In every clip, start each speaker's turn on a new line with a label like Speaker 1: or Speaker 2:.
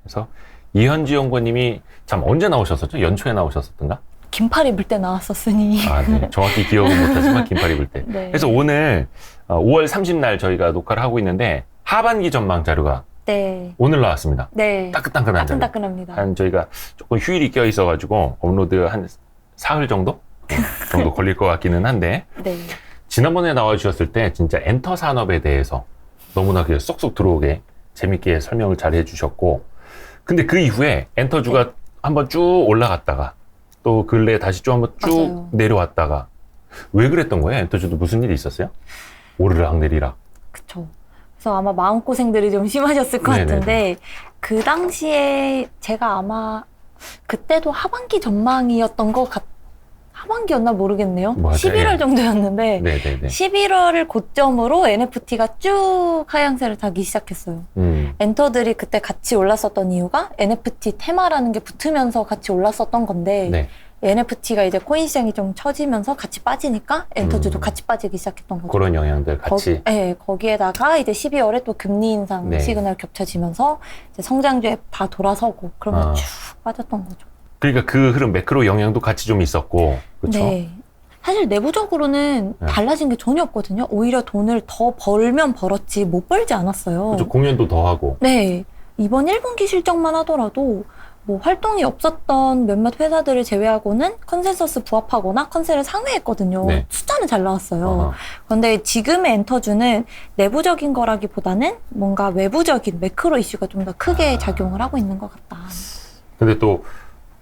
Speaker 1: 그래서 이현지 연구원님이 참 언제 나오셨었죠? 연초에 나오셨었던가?
Speaker 2: 긴팔 입을 때 나왔었으니.
Speaker 1: 아, 네. 정확히 기억은 못하지만 긴팔 입을 때.
Speaker 2: 네.
Speaker 1: 그래서 오늘 5월 30날 저희가 녹화를 하고 있는데 하반기 전망 자료가
Speaker 2: 네.
Speaker 1: 오늘 나왔습니다.
Speaker 2: 네.
Speaker 1: 따끈따끈한 자료.
Speaker 2: 따끈따끈합니다.
Speaker 1: 한 저희가 조금 휴일이 껴 있어가지고 업로드 한 사흘 정도 걸릴 것 같기는 한데
Speaker 2: 네.
Speaker 1: 지난번에 나와주셨을 때 진짜 엔터 산업에 대해서 너무나 그냥 쏙쏙 들어오게 재밌게 설명을 잘 해주셨고, 근데 그 이후에 엔터주가 한번 쭉 올라갔다가 또 근래에 다시 좀 한번 쭉
Speaker 2: 맞아요.
Speaker 1: 내려왔다가 왜 그랬던 거예요? 엔터주도 무슨 일이 있었어요? 오르락 내리락.
Speaker 2: 그쵸. 그래서 아마 마음고생들이 좀 심하셨을 것
Speaker 1: 네네네.
Speaker 2: 같은데, 그 당시에 제가 아마 그때도 하반기 전망이었던 것 하반기였나 모르겠네요.
Speaker 1: 맞아요.
Speaker 2: 11월
Speaker 1: 예.
Speaker 2: 정도였는데,
Speaker 1: 네네네.
Speaker 2: 11월을 고점으로 NFT가 쭉 하향세를 타기 시작했어요. 엔터들이 그때 같이 올랐었던 이유가 NFT 테마라는 게 붙으면서 같이 올랐었던 건데,
Speaker 1: 네.
Speaker 2: NFT가 이제 코인 시장이 좀 처지면서 같이 빠지니까 엔터주도 같이 빠지기 시작했던 거죠.
Speaker 1: 그런 영향들 같이.
Speaker 2: 네, 거기에다가 이제 12월에 또 금리 인상
Speaker 1: 네.
Speaker 2: 시그널 겹쳐지면서 이제 성장주에 다 돌아서고 그러면 쭉 빠졌던 거죠.
Speaker 1: 그러니까 그 흐름 매크로 영향도 같이 좀 있었고, 그렇죠?
Speaker 2: 네. 사실 내부적으로는
Speaker 1: 네.
Speaker 2: 달라진 게 전혀 없거든요. 오히려 돈을 더 벌면 벌었지 못 벌지 않았어요.
Speaker 1: 그렇죠. 공연도 더 하고.
Speaker 2: 네. 이번 1분기 실적만 하더라도 뭐 활동이 없었던 몇몇 회사들을 제외하고는 컨센서스 부합하거나 컨센을 상회했거든요.
Speaker 1: 네.
Speaker 2: 숫자는 잘 나왔어요.
Speaker 1: 어허.
Speaker 2: 그런데 지금의 엔터주는 내부적인 거라기보다는 뭔가 외부적인 매크로 이슈가 좀 더 크게 작용을 하고 있는 것 같다.
Speaker 1: 근데 또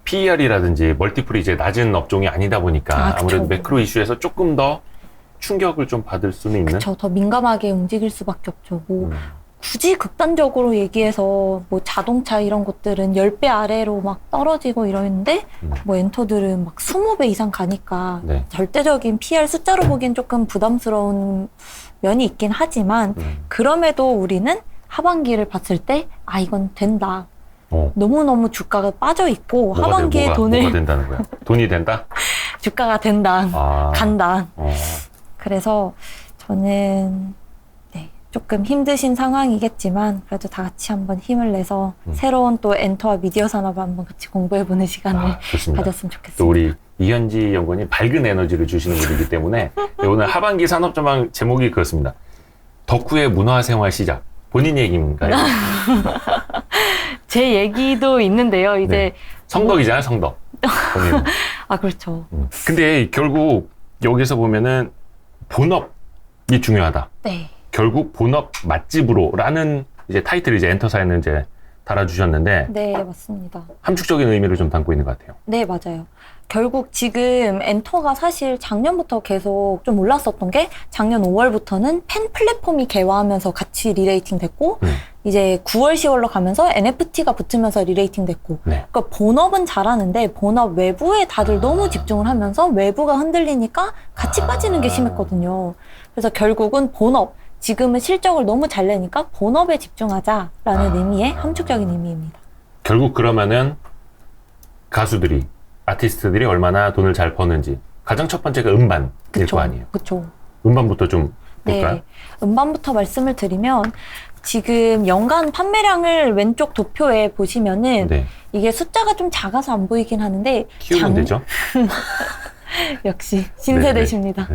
Speaker 1: PER이라든지 멀티플이 이제 낮은 업종이 아니다 보니까
Speaker 2: 그쵸.
Speaker 1: 아무래도 매크로 이슈에서 조금 더 충격을 좀 받을 수는 있는.
Speaker 2: 그쵸. 더 민감하게 움직일 수밖에 없죠. 뭐 굳이 극단적으로 얘기해서 뭐 자동차 이런 것들은 10배 아래로 막 떨어지고 이러는데 뭐 엔터들은 막 20배 이상 가니까
Speaker 1: 네.
Speaker 2: 절대적인 PR 숫자로 보기엔 조금 부담스러운 면이 있긴 하지만 그럼에도 우리는 하반기를 봤을 때 아 이건 된다. 너무너무 주가가 빠져 있고 하반기에
Speaker 1: 뭐가 된다는 거야? 돈이 된다?
Speaker 2: 주가가 된다.
Speaker 1: 아.
Speaker 2: 간다.
Speaker 1: 어.
Speaker 2: 그래서 저는 네, 조금 힘드신 상황이겠지만 그래도 다 같이 한번 힘을 내서 새로운 또 엔터와 미디어 산업을 한번 같이 공부해보는 시간을
Speaker 1: 좋습니다.
Speaker 2: 가졌으면 좋겠습니다.
Speaker 1: 또 우리 이현지 연구원이 밝은 에너지를 주시는 분이기 때문에 오늘 하반기 산업 전망 제목이 그렇습니다. 덕후의 문화생활 시작. 본인 얘기인가요?
Speaker 2: 제 얘기도 있는데요. 이제
Speaker 1: 네. 성덕이잖아요, 성덕. 본인은.
Speaker 2: 아 그렇죠.
Speaker 1: 근데 결국 여기서 보면은 본업이 중요하다.
Speaker 2: 네.
Speaker 1: 결국 본업 맛집으로라는 이제 타이틀을 이제 엔터사에는 이제 달아주셨는데
Speaker 2: 네, 맞습니다.
Speaker 1: 함축적인 의미를 좀 담고 있는 것 같아요.
Speaker 2: 네, 맞아요. 결국 지금 엔터가 사실 작년부터 계속 좀 올랐었던 게 작년 5월부터는 팬 플랫폼이 개화하면서 같이 리레이팅 됐고 이제 9월, 10월로 가면서 NFT가 붙으면서 리레이팅 됐고
Speaker 1: 네.
Speaker 2: 그러니까 본업은 잘하는데 본업 외부에 다들 너무 집중을 하면서 외부가 흔들리니까 같이 빠지는 게 심했거든요. 그래서 결국은 본업, 지금은 실적을 너무 잘 내니까 본업에 집중하자라는 의미의 함축적인 의미입니다.
Speaker 1: 결국 그러면은 가수들이 아티스트들이 얼마나 돈을 잘 버는지 가장 첫 번째가 음반일 거 아니에요.
Speaker 2: 그렇죠.
Speaker 1: 음반부터 좀 볼까요?
Speaker 2: 네, 음반부터 말씀을 드리면 지금 연간 판매량을 왼쪽 도표에 보시면은
Speaker 1: 네.
Speaker 2: 이게 숫자가 좀 작아서 안 보이긴 하는데
Speaker 1: 키우면 되죠.
Speaker 2: 역시 신세대십니다.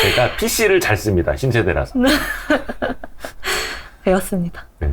Speaker 1: 제가 PC를 잘 씁니다. 신세대라서.
Speaker 2: 배웠습니다.
Speaker 1: 네.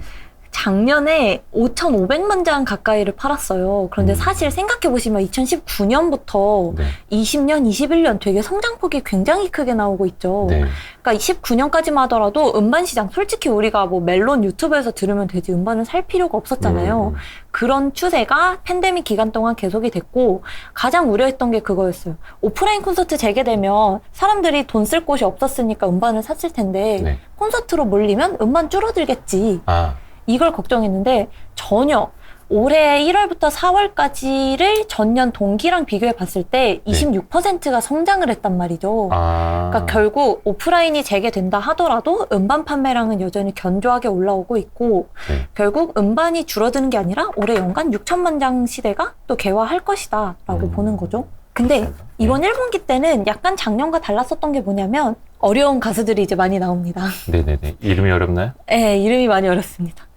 Speaker 2: 작년에 5,500만 장 가까이를 팔았어요. 그런데 사실 생각해보시면 2019년부터
Speaker 1: 네.
Speaker 2: 20년, 21년 되게 성장폭이 굉장히 크게 나오고 있죠.
Speaker 1: 네.
Speaker 2: 그러니까 19년까지만 하더라도 음반 시장, 솔직히 우리가 뭐 멜론 유튜브에서 들으면 되지 음반을 살 필요가 없었잖아요. 그런 추세가 팬데믹 기간 동안 계속이 됐고 가장 우려했던 게 그거였어요. 오프라인 콘서트 재개되면 사람들이 돈 쓸 곳이 없었으니까 음반을 샀을 텐데
Speaker 1: 네.
Speaker 2: 콘서트로 몰리면 음반 줄어들겠지.
Speaker 1: 아,
Speaker 2: 이걸 걱정했는데 전혀 올해 1월부터 4월까지를 전년 동기랑 비교해 봤을 때 26%가 성장을 했단 말이죠.
Speaker 1: 아.
Speaker 2: 그러니까 결국 오프라인이 재개된다 하더라도 음반 판매량은 여전히 견조하게 올라오고 있고
Speaker 1: 네.
Speaker 2: 결국 음반이 줄어드는 게 아니라 올해 연간 6천만 장 시대가 또 개화할 것이다 라고 보는 거죠. 근데 이번 1분기 때는 약간 작년과 달랐었던 게 뭐냐면 어려운 가수들이 이제 많이 나옵니다.
Speaker 1: 네네네. 이름이 어렵나요?
Speaker 2: 네, 이름이 많이 어렵습니다.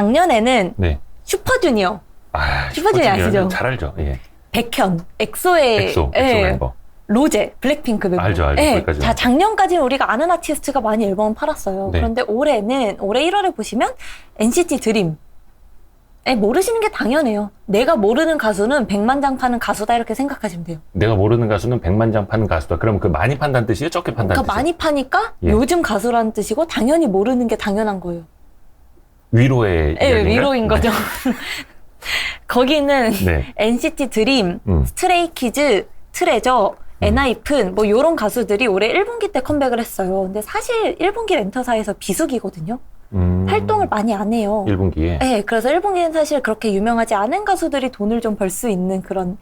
Speaker 2: 작년에는
Speaker 1: 네.
Speaker 2: 슈퍼주니어,
Speaker 1: 아,
Speaker 2: 슈퍼주니어 아시죠?
Speaker 1: 잘 알죠. 예.
Speaker 2: 백현, 엑소의
Speaker 1: 엑소
Speaker 2: 예,
Speaker 1: 멤버.
Speaker 2: 로제, 블랙핑크 멤버.
Speaker 1: 알죠.
Speaker 2: 예.
Speaker 1: 거기까지.
Speaker 2: 자, 작년까지는 우리가 아는 아티스트가 많이 앨범을 팔았어요.
Speaker 1: 네.
Speaker 2: 그런데 올해 1월에 보시면 NCT 드림. 모르시는 게 당연해요. 내가 모르는 가수는 100만 장 파는 가수다 이렇게 생각하시면 돼요.
Speaker 1: 내가 모르는 가수는 100만 장 파는 가수다. 그럼 그 많이 판다는 뜻이에요? 적게 판다는
Speaker 2: 그러니까
Speaker 1: 뜻이에요?
Speaker 2: 많이 파니까
Speaker 1: 예.
Speaker 2: 요즘 가수라는 뜻이고 당연히 모르는 게 당연한 거예요.
Speaker 1: 위로의
Speaker 2: 예,
Speaker 1: 이야기인가?
Speaker 2: 위로인 거죠. 거기는
Speaker 1: 네.
Speaker 2: NCT 드림,
Speaker 1: 음.
Speaker 2: 스트레이키즈, 트레저, 엔하이픈 뭐 이런 가수들이 올해 1분기 때 컴백을 했어요. 근데 사실 1분기 렌터사에서 비수기거든요. 활동을 많이 안 해요.
Speaker 1: 1분기에.
Speaker 2: 네, 그래서 1분기는 사실 그렇게 유명하지 않은 가수들이 돈을 좀 벌 수 있는 그런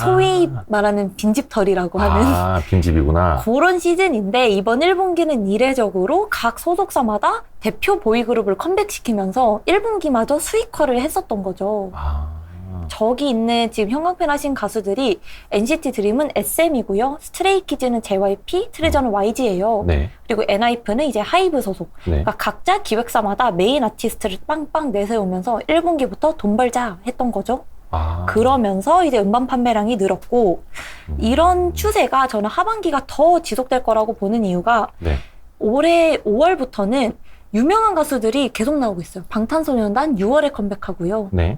Speaker 2: 소위 말하는 빈집털이라고 하는
Speaker 1: 빈집이구나.
Speaker 2: 그런 시즌인데 이번 1분기는 이례적으로 각 소속사마다 대표 보이그룹을 컴백시키면서 1분기마저 수익화를 했었던 거죠. 저기 있는 지금 형광펜 하신 가수들이 NCT 드림은 SM이고요. 스트레이키즈는 JYP, 트레저는 YG예요.
Speaker 1: 네.
Speaker 2: 그리고 엔하이픈은 이제 하이브 소속.
Speaker 1: 네.
Speaker 2: 그러니까 각자 기획사마다 메인 아티스트를 빵빵 내세우면서 1분기부터 돈 벌자 했던 거죠. 그러면서 이제 음반 판매량이 늘었고 이런 추세가 저는 하반기가 더 지속될 거라고 보는 이유가
Speaker 1: 네.
Speaker 2: 올해 5월부터는 유명한 가수들이 계속 나오고 있어요. 방탄소년단 6월에 컴백하고요.
Speaker 1: 네.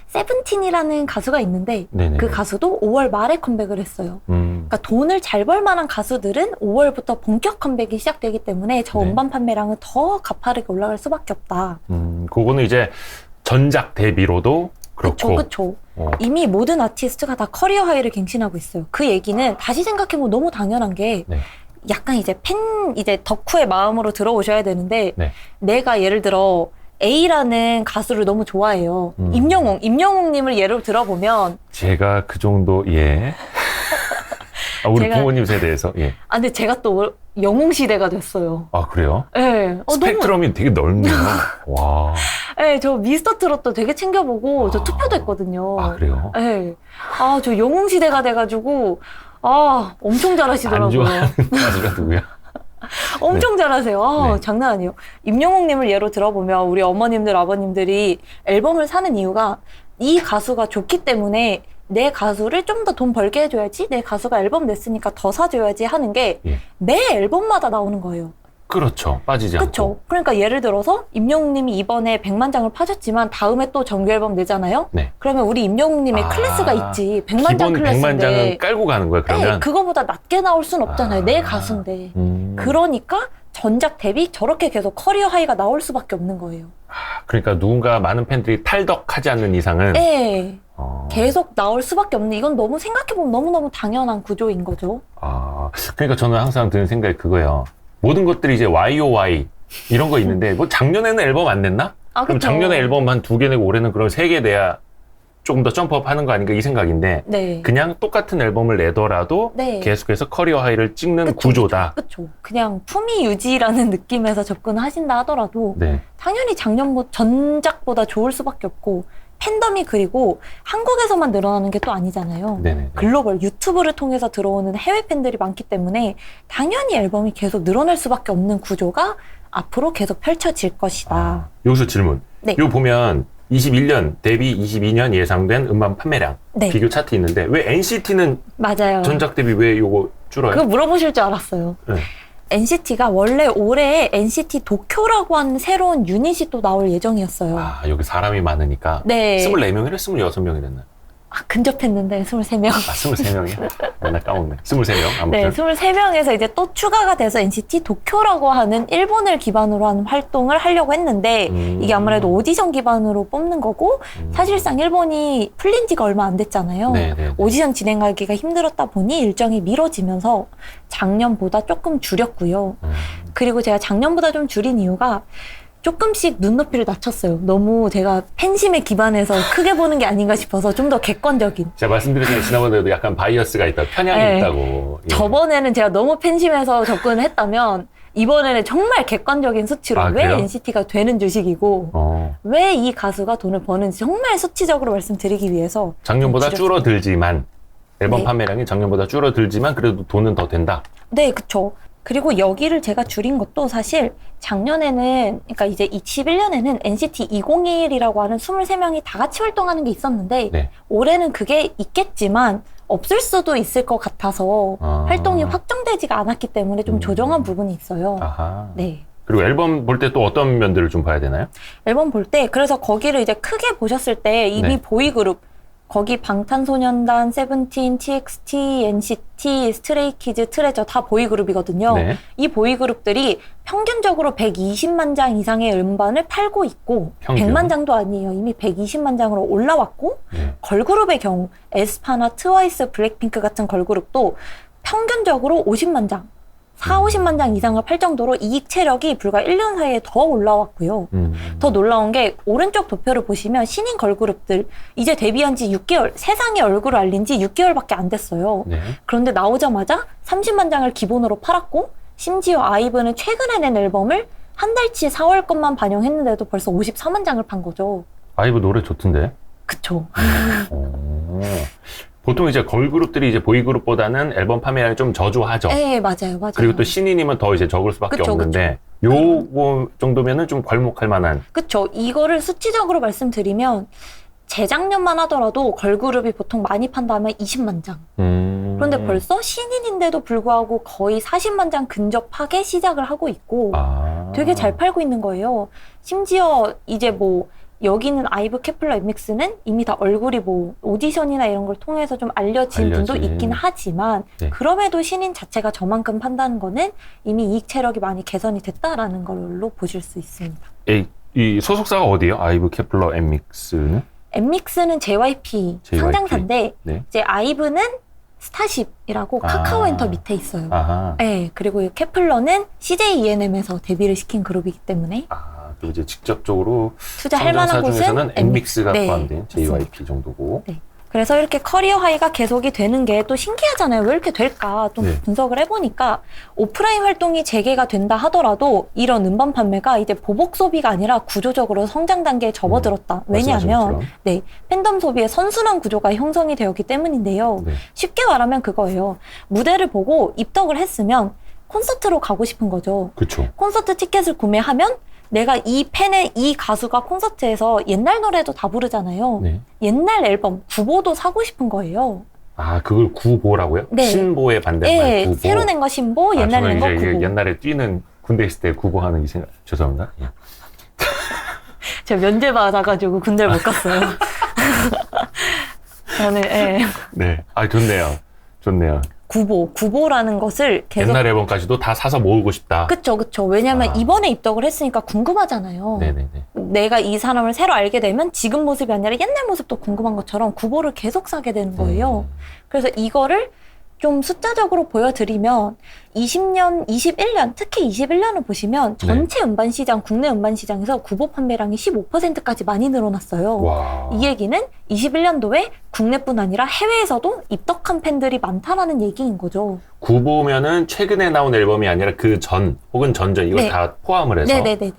Speaker 2: 세븐틴이라는 가수가 있는데
Speaker 1: 네네.
Speaker 2: 그 가수도 5월 말에 컴백을 했어요. 그러니까 돈을 잘 벌 만한 가수들은 5월부터 본격 컴백이 시작되기 때문에 저
Speaker 1: 네.
Speaker 2: 음반 판매량은 더 가파르게 올라갈 수밖에 없다.
Speaker 1: 그거는 이제 전작 대비로도 그렇고.
Speaker 2: 그쵸. 이미 모든 아티스트가 다 커리어 하이를 갱신하고 있어요. 그 얘기는 다시 생각해보면 너무 당연한 게
Speaker 1: 네.
Speaker 2: 약간 이제 이제 덕후의 마음으로 들어오셔야 되는데
Speaker 1: 네.
Speaker 2: 내가 예를 들어 A라는 가수를 너무 좋아해요. 임영웅님을 예를 들어보면
Speaker 1: 제가 그 정도 예. 우리 부모님 세대에서 예.
Speaker 2: 근데 제가 또 영웅 시대가 됐어요.
Speaker 1: 그래요?
Speaker 2: 네.
Speaker 1: 스펙트럼이 되게 넓네요. 와.
Speaker 2: 네, 저 미스터 트롯도 되게 챙겨보고 저 투표도 했거든요.
Speaker 1: 그래요?
Speaker 2: 네. 저 영웅 시대가 돼가지고 엄청 잘하시더라고요.
Speaker 1: 안 좋아하는 가수가 누구야?
Speaker 2: 엄청 잘하세요.
Speaker 1: 네.
Speaker 2: 장난 아니에요. 임영웅님을 예로 들어보면 우리 어머님들, 아버님들이 앨범을 사는 이유가 이 가수가 좋기 때문에 내 가수를 좀 더 돈 벌게 해줘야지, 내 가수가 앨범 냈으니까 더 사줘야지 하는 게 매 앨범마다 나오는 거예요.
Speaker 1: 그렇죠. 빠지지 않고.
Speaker 2: 그렇죠. 그러니까 예를 들어서 임영웅님이 이번에 100만 장을 파셨지만 다음에 또 정규 앨범 내잖아요.
Speaker 1: 네.
Speaker 2: 그러면 우리 임영웅님의 클래스가 있지. 100만 장
Speaker 1: 기본
Speaker 2: 클래스인데.
Speaker 1: 100만 장은 깔고 가는 거야, 그러면?
Speaker 2: 네, 그거보다 낮게 나올 순 없잖아요. 내 가수인데. 그러니까 전작 대비 저렇게 계속 커리어 하이가 나올 수밖에 없는 거예요.
Speaker 1: 그러니까 누군가 많은 팬들이 탈덕하지 않는 이상은
Speaker 2: 네. 계속 나올 수밖에 없는, 이건 너무 생각해보면 너무너무 당연한 구조인 거죠.
Speaker 1: 그러니까 저는 항상 드는 생각이 그거예요. 모든 것들이 이제 YOY 이런 거 있는데 뭐 작년에는 앨범 안 냈나? 그럼
Speaker 2: 그쵸.
Speaker 1: 작년에 앨범 한 2개 내고 올해는 그럼 3개 내야 조금 더 점프업 하는 거 아닌가 이 생각인데
Speaker 2: 네.
Speaker 1: 그냥 똑같은 앨범을 내더라도
Speaker 2: 네.
Speaker 1: 계속해서 커리어 하이를 찍는
Speaker 2: 그쵸,
Speaker 1: 구조다.
Speaker 2: 그렇죠. 그냥 품위 유지라는 느낌에서 접근하신다 하더라도
Speaker 1: 네.
Speaker 2: 당연히 전작보다 좋을 수밖에 없고, 팬덤이 그리고 한국에서만 늘어나는 게 또 아니잖아요.
Speaker 1: 네네.
Speaker 2: 글로벌 유튜브를 통해서 들어오는 해외 팬들이 많기 때문에 당연히 앨범이 계속 늘어날 수밖에 없는 구조가 앞으로 계속 펼쳐질 것이다.
Speaker 1: 여기서 질문.
Speaker 2: 네.
Speaker 1: 이거 보면 21년 대비 22년 예상된 음반 판매량
Speaker 2: 네.
Speaker 1: 비교 차트 있는데 왜 NCT는
Speaker 2: 맞아요.
Speaker 1: 전작 대비 왜 요거 줄어요?
Speaker 2: 그거 물어보실 줄 알았어요.
Speaker 1: 네.
Speaker 2: NCT가 원래 올해 NCT 도쿄라고 하는 새로운 유닛이 또 나올 예정이었어요.
Speaker 1: 여기 사람이 많으니까.
Speaker 2: 네.
Speaker 1: 24명이래? 26명이랬나?
Speaker 2: 근접했는데 23명.
Speaker 1: 23명이야? 맨날 까먹네. 23명? 아무튼.
Speaker 2: 네, 23명에서 이제 또 추가가 돼서 NCT 도쿄라고 하는 일본을 기반으로 하는 활동을 하려고 했는데 이게 아무래도 오디션 기반으로 뽑는 거고 사실상 일본이 풀린 지가 얼마 안 됐잖아요.
Speaker 1: 네.
Speaker 2: 오디션 진행하기가 힘들었다 보니 일정이 미뤄지면서 작년보다 조금 줄였고요. 그리고 제가 작년보다 좀 줄인 이유가 조금씩 눈높이를 낮췄어요. 너무 제가 팬심에 기반해서 크게 보는 게 아닌가 싶어서 좀 더 객관적인.
Speaker 1: 제가 말씀드렸잖아요. 지난번에도 약간 바이어스가 있다. 편향이
Speaker 2: 네.
Speaker 1: 있다고. 예.
Speaker 2: 저번에는 제가 너무 팬심해서 접근을 했다면 이번에는 정말 객관적인 수치로 왜
Speaker 1: 그래요?
Speaker 2: NCT가 되는 주식이고 왜 이 가수가 돈을 버는지 정말 수치적으로 말씀드리기 위해서
Speaker 1: 작년보다
Speaker 2: 줄였습니다.
Speaker 1: 줄어들지만 앨범
Speaker 2: 네.
Speaker 1: 판매량이 작년보다 줄어들지만 그래도 돈은 더 된다.
Speaker 2: 네, 그쵸. 그리고 여기를 제가 줄인 것도 사실 작년에는, 그러니까 이제 21년에는 NCT 2021이라고 하는 23명이 다 같이 활동하는 게 있었는데
Speaker 1: 네.
Speaker 2: 올해는 그게 있겠지만 없을 수도 있을 것 같아서 활동이 확정되지가 않았기 때문에 좀 조정한 부분이 있어요.
Speaker 1: 아하.
Speaker 2: 네.
Speaker 1: 그리고 앨범 볼 때 또 어떤 면들을 좀 봐야 되나요?
Speaker 2: 앨범 볼 때 그래서 거기를 이제 크게 보셨을 때 이미
Speaker 1: 네.
Speaker 2: 보이그룹 거기 방탄소년단, 세븐틴, TXT, NCT, 스트레이키즈, 트레저 다 보이그룹이거든요.
Speaker 1: 네.
Speaker 2: 이 보이그룹들이 평균적으로 120만 장 이상의 음반을 팔고 있고
Speaker 1: 평균?
Speaker 2: 100만 장도 아니에요. 이미 120만 장으로 올라왔고
Speaker 1: 네.
Speaker 2: 걸그룹의 경우 에스파나 트와이스, 블랙핑크 같은 걸그룹도 평균적으로 50만 장 50만 장 이상을 팔 정도로 이익 체력이 불과 1년 사이에 더 올라왔고요. 더 놀라운 게 오른쪽 도표를 보시면 신인 걸그룹들 이제 데뷔한 지 6개월, 세상에 얼굴을 알린 지 6개월밖에 안 됐어요.
Speaker 1: 네.
Speaker 2: 그런데 나오자마자 30만 장을 기본으로 팔았고 심지어 아이브는 최근에 낸 앨범을 한 달치 4월 것만 반영했는데도 벌써 54만 장을 판 거죠.
Speaker 1: 아이브 노래 좋던데.
Speaker 2: 그쵸.
Speaker 1: 보통 이제 걸그룹들이 이제 보이그룹보다는 앨범 판매량이 좀 저조하죠.
Speaker 2: 네, 맞아요.
Speaker 1: 그리고 또 신인이면 더 이제 적을 수밖에
Speaker 2: 그쵸,
Speaker 1: 없는데 요거 정도면은 좀 괄목할 만한.
Speaker 2: 그쵸. 이거를 수치적으로 말씀드리면 재작년만 하더라도 걸그룹이 보통 많이 판다면 20만 장. 그런데 벌써 신인인데도 불구하고 거의 40만 장 근접하게 시작을 하고 있고 되게 잘 팔고 있는 거예요. 심지어 이제 뭐 여기는 아이브 케플러 엠믹스는 이미 다 얼굴이 뭐 오디션이나 이런 걸 통해서 좀 알려진 분도 있긴 하지만
Speaker 1: 네.
Speaker 2: 그럼에도 신인 자체가 저만큼 판다는 거는 이미 이익 체력이 많이 개선이 됐다라는 걸로 보실 수 있습니다.
Speaker 1: 이 소속사가 어디예요? 아이브 케플러 엠믹스는?
Speaker 2: 엠믹스는 JYP 상장사인데
Speaker 1: 네.
Speaker 2: 이제 아이브는 스타쉽이라고 카카오 엔터 밑에 있어요.
Speaker 1: 아하.
Speaker 2: 네, 그리고 이 케플러는 CJ ENM에서 데뷔를 시킨 그룹이기 때문에
Speaker 1: 또 이제 직접적으로
Speaker 2: 투자할 만한 곳은
Speaker 1: 중에서는 엠믹스가
Speaker 2: 네,
Speaker 1: 포함된 JYP
Speaker 2: 맞습니다.
Speaker 1: 정도고.
Speaker 2: 네. 그래서 이렇게 커리어 하이가 계속이 되는 게 또 신기하잖아요. 왜 이렇게 될까? 좀
Speaker 1: 네.
Speaker 2: 분석을 해보니까 오프라인 활동이 재개가 된다 하더라도 이런 음반 판매가 이제 보복 소비가 아니라 구조적으로 성장 단계에 접어들었다. 왜냐하면 네, 팬덤 소비의 선순환 구조가 형성이 되었기 때문인데요.
Speaker 1: 네.
Speaker 2: 쉽게 말하면 그거예요. 무대를 보고 입덕을 했으면 콘서트로 가고 싶은 거죠.
Speaker 1: 그렇죠.
Speaker 2: 콘서트 티켓을 구매하면 내가 이 팬의 이 가수가 콘서트에서 옛날 노래도 다 부르잖아요.
Speaker 1: 네.
Speaker 2: 옛날 앨범 구보도 사고 싶은 거예요.
Speaker 1: 그걸 구보라고요?
Speaker 2: 네.
Speaker 1: 신보의 반대말
Speaker 2: 네,
Speaker 1: 구보.
Speaker 2: 새로 낸 거 신보, 옛날 낸 거
Speaker 1: 저는 이제
Speaker 2: 구보.
Speaker 1: 옛날에 뛰는 군대 있을 때 구보하는 이 생각. 죄송합니다. 예.
Speaker 2: 제가 면제 받아가지고 군대를 못 갔어요. 저는
Speaker 1: 네. 좋네요.
Speaker 2: 구보라는 것을 계속
Speaker 1: 옛날 앨범까지도 다 사서 모으고 싶다.
Speaker 2: 그쵸. 왜냐면 이번에 입덕을 했으니까 궁금하잖아요.
Speaker 1: 네네네.
Speaker 2: 내가 이 사람을 새로 알게 되면 지금 모습이 아니라 옛날 모습도 궁금한 것처럼 구보를 계속 사게 되는 거예요. 그래서 이거를 좀 숫자적으로 보여드리면 20년, 21년, 특히 21년을 보시면 전체 음반 시장, 국내 음반 시장에서 구보 판매량이 15%까지 많이 늘어났어요.
Speaker 1: 와.
Speaker 2: 이 얘기는 21년도에 국내뿐 아니라 해외에서도 입덕한 팬들이 많다라는 얘기인 거죠.
Speaker 1: 구보면은 최근에 나온 앨범이 아니라 그 전 혹은 전전 이걸
Speaker 2: 네.
Speaker 1: 다 포함을 해서.
Speaker 2: 네네네네.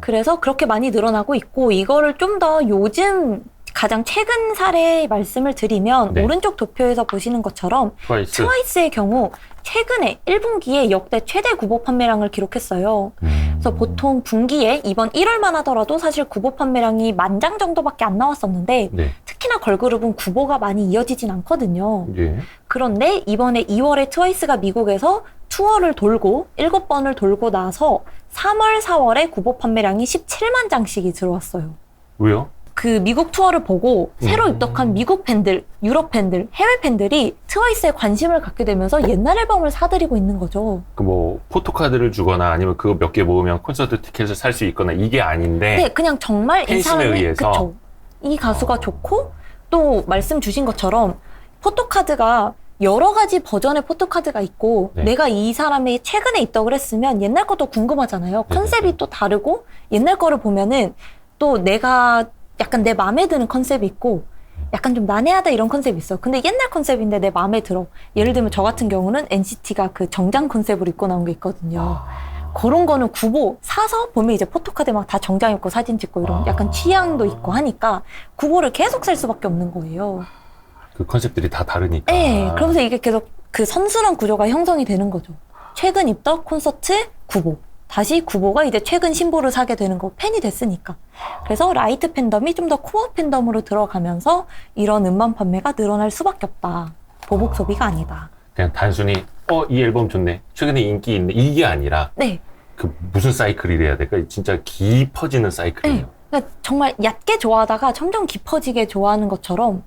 Speaker 2: 그래서 그렇게 많이 늘어나고 있고 이거를 좀 더 요즘 가장 최근 사례 말씀을 드리면
Speaker 1: 네.
Speaker 2: 오른쪽 도표에서 보시는 것처럼 트와이스의 경우 최근에 1분기에 역대 최대 구보 판매량을 기록했어요. 그래서 보통 분기에 이번 1월만 하더라도 사실 구보 판매량이 10,000장 정도밖에 안 나왔었는데
Speaker 1: 네.
Speaker 2: 특히나 걸그룹은 구보가 많이 이어지진 않거든요.
Speaker 1: 예.
Speaker 2: 그런데 이번에 2월에 트와이스가 미국에서 투어를 돌고 7번을 돌고 나서 3월, 4월에 구보 판매량이 17만 장씩이 들어왔어요.
Speaker 1: 왜요?
Speaker 2: 그 미국 투어를 보고 새로 입덕한 미국 팬들, 유럽 팬들, 해외 팬들이 트와이스에 관심을 갖게 되면서 옛날 앨범을 사들이고 있는 거죠.
Speaker 1: 그 뭐 포토카드를 주거나 아니면 그거 몇 개 모으면 콘서트 티켓을 살 수 있거나 이게 아닌데.
Speaker 2: 네, 그냥 정말 이
Speaker 1: 팬심에
Speaker 2: 사람이
Speaker 1: 의해서.
Speaker 2: 그쵸. 이 가수가 좋고 또 말씀 주신 것처럼 포토카드가 여러 가지 버전의 포토카드가 있고
Speaker 1: 네.
Speaker 2: 내가 이 사람이 최근에 입덕을 했으면 옛날 것도 궁금하잖아요. 컨셉이
Speaker 1: 네네.
Speaker 2: 또 다르고 옛날 거를 보면은 또 내가 약간 내 마음에 드는 컨셉이 있고 약간 좀 난해하다 이런 컨셉이 있어. 근데 옛날 컨셉인데 내 마음에 들어. 예를 들면 저 같은 경우는 NCT가 그 정장 컨셉으로 입고 나온 게 있거든요. 그런 거는 구보 사서 보면 이제 포토카드 막 다 정장 입고 사진 찍고 이런 약간 취향도 있고 하니까 구보를 계속 살 수밖에 없는 거예요.
Speaker 1: 그 컨셉들이 다 다르니까.
Speaker 2: 네, 그러면서 이게 계속 그 선순환 구조가 형성이 되는 거죠. 최근 입덕 콘서트 구보. 다시 구보가 이제 최근 신보를 사게 되는 거, 팬이 됐으니까. 그래서 라이트 팬덤이 좀 더 코어 팬덤으로 들어가면서 이런 음반 판매가 늘어날 수밖에 없다. 보복 소비가 아니다.
Speaker 1: 그냥 단순히 이 앨범 좋네, 최근에 인기 있네, 이게 아니라
Speaker 2: 네.
Speaker 1: 그 무슨 사이클이래야 될까? 진짜 깊어지는 사이클이에요.
Speaker 2: 네. 그러니까 정말 얕게 좋아하다가 점점 깊어지게 좋아하는 것처럼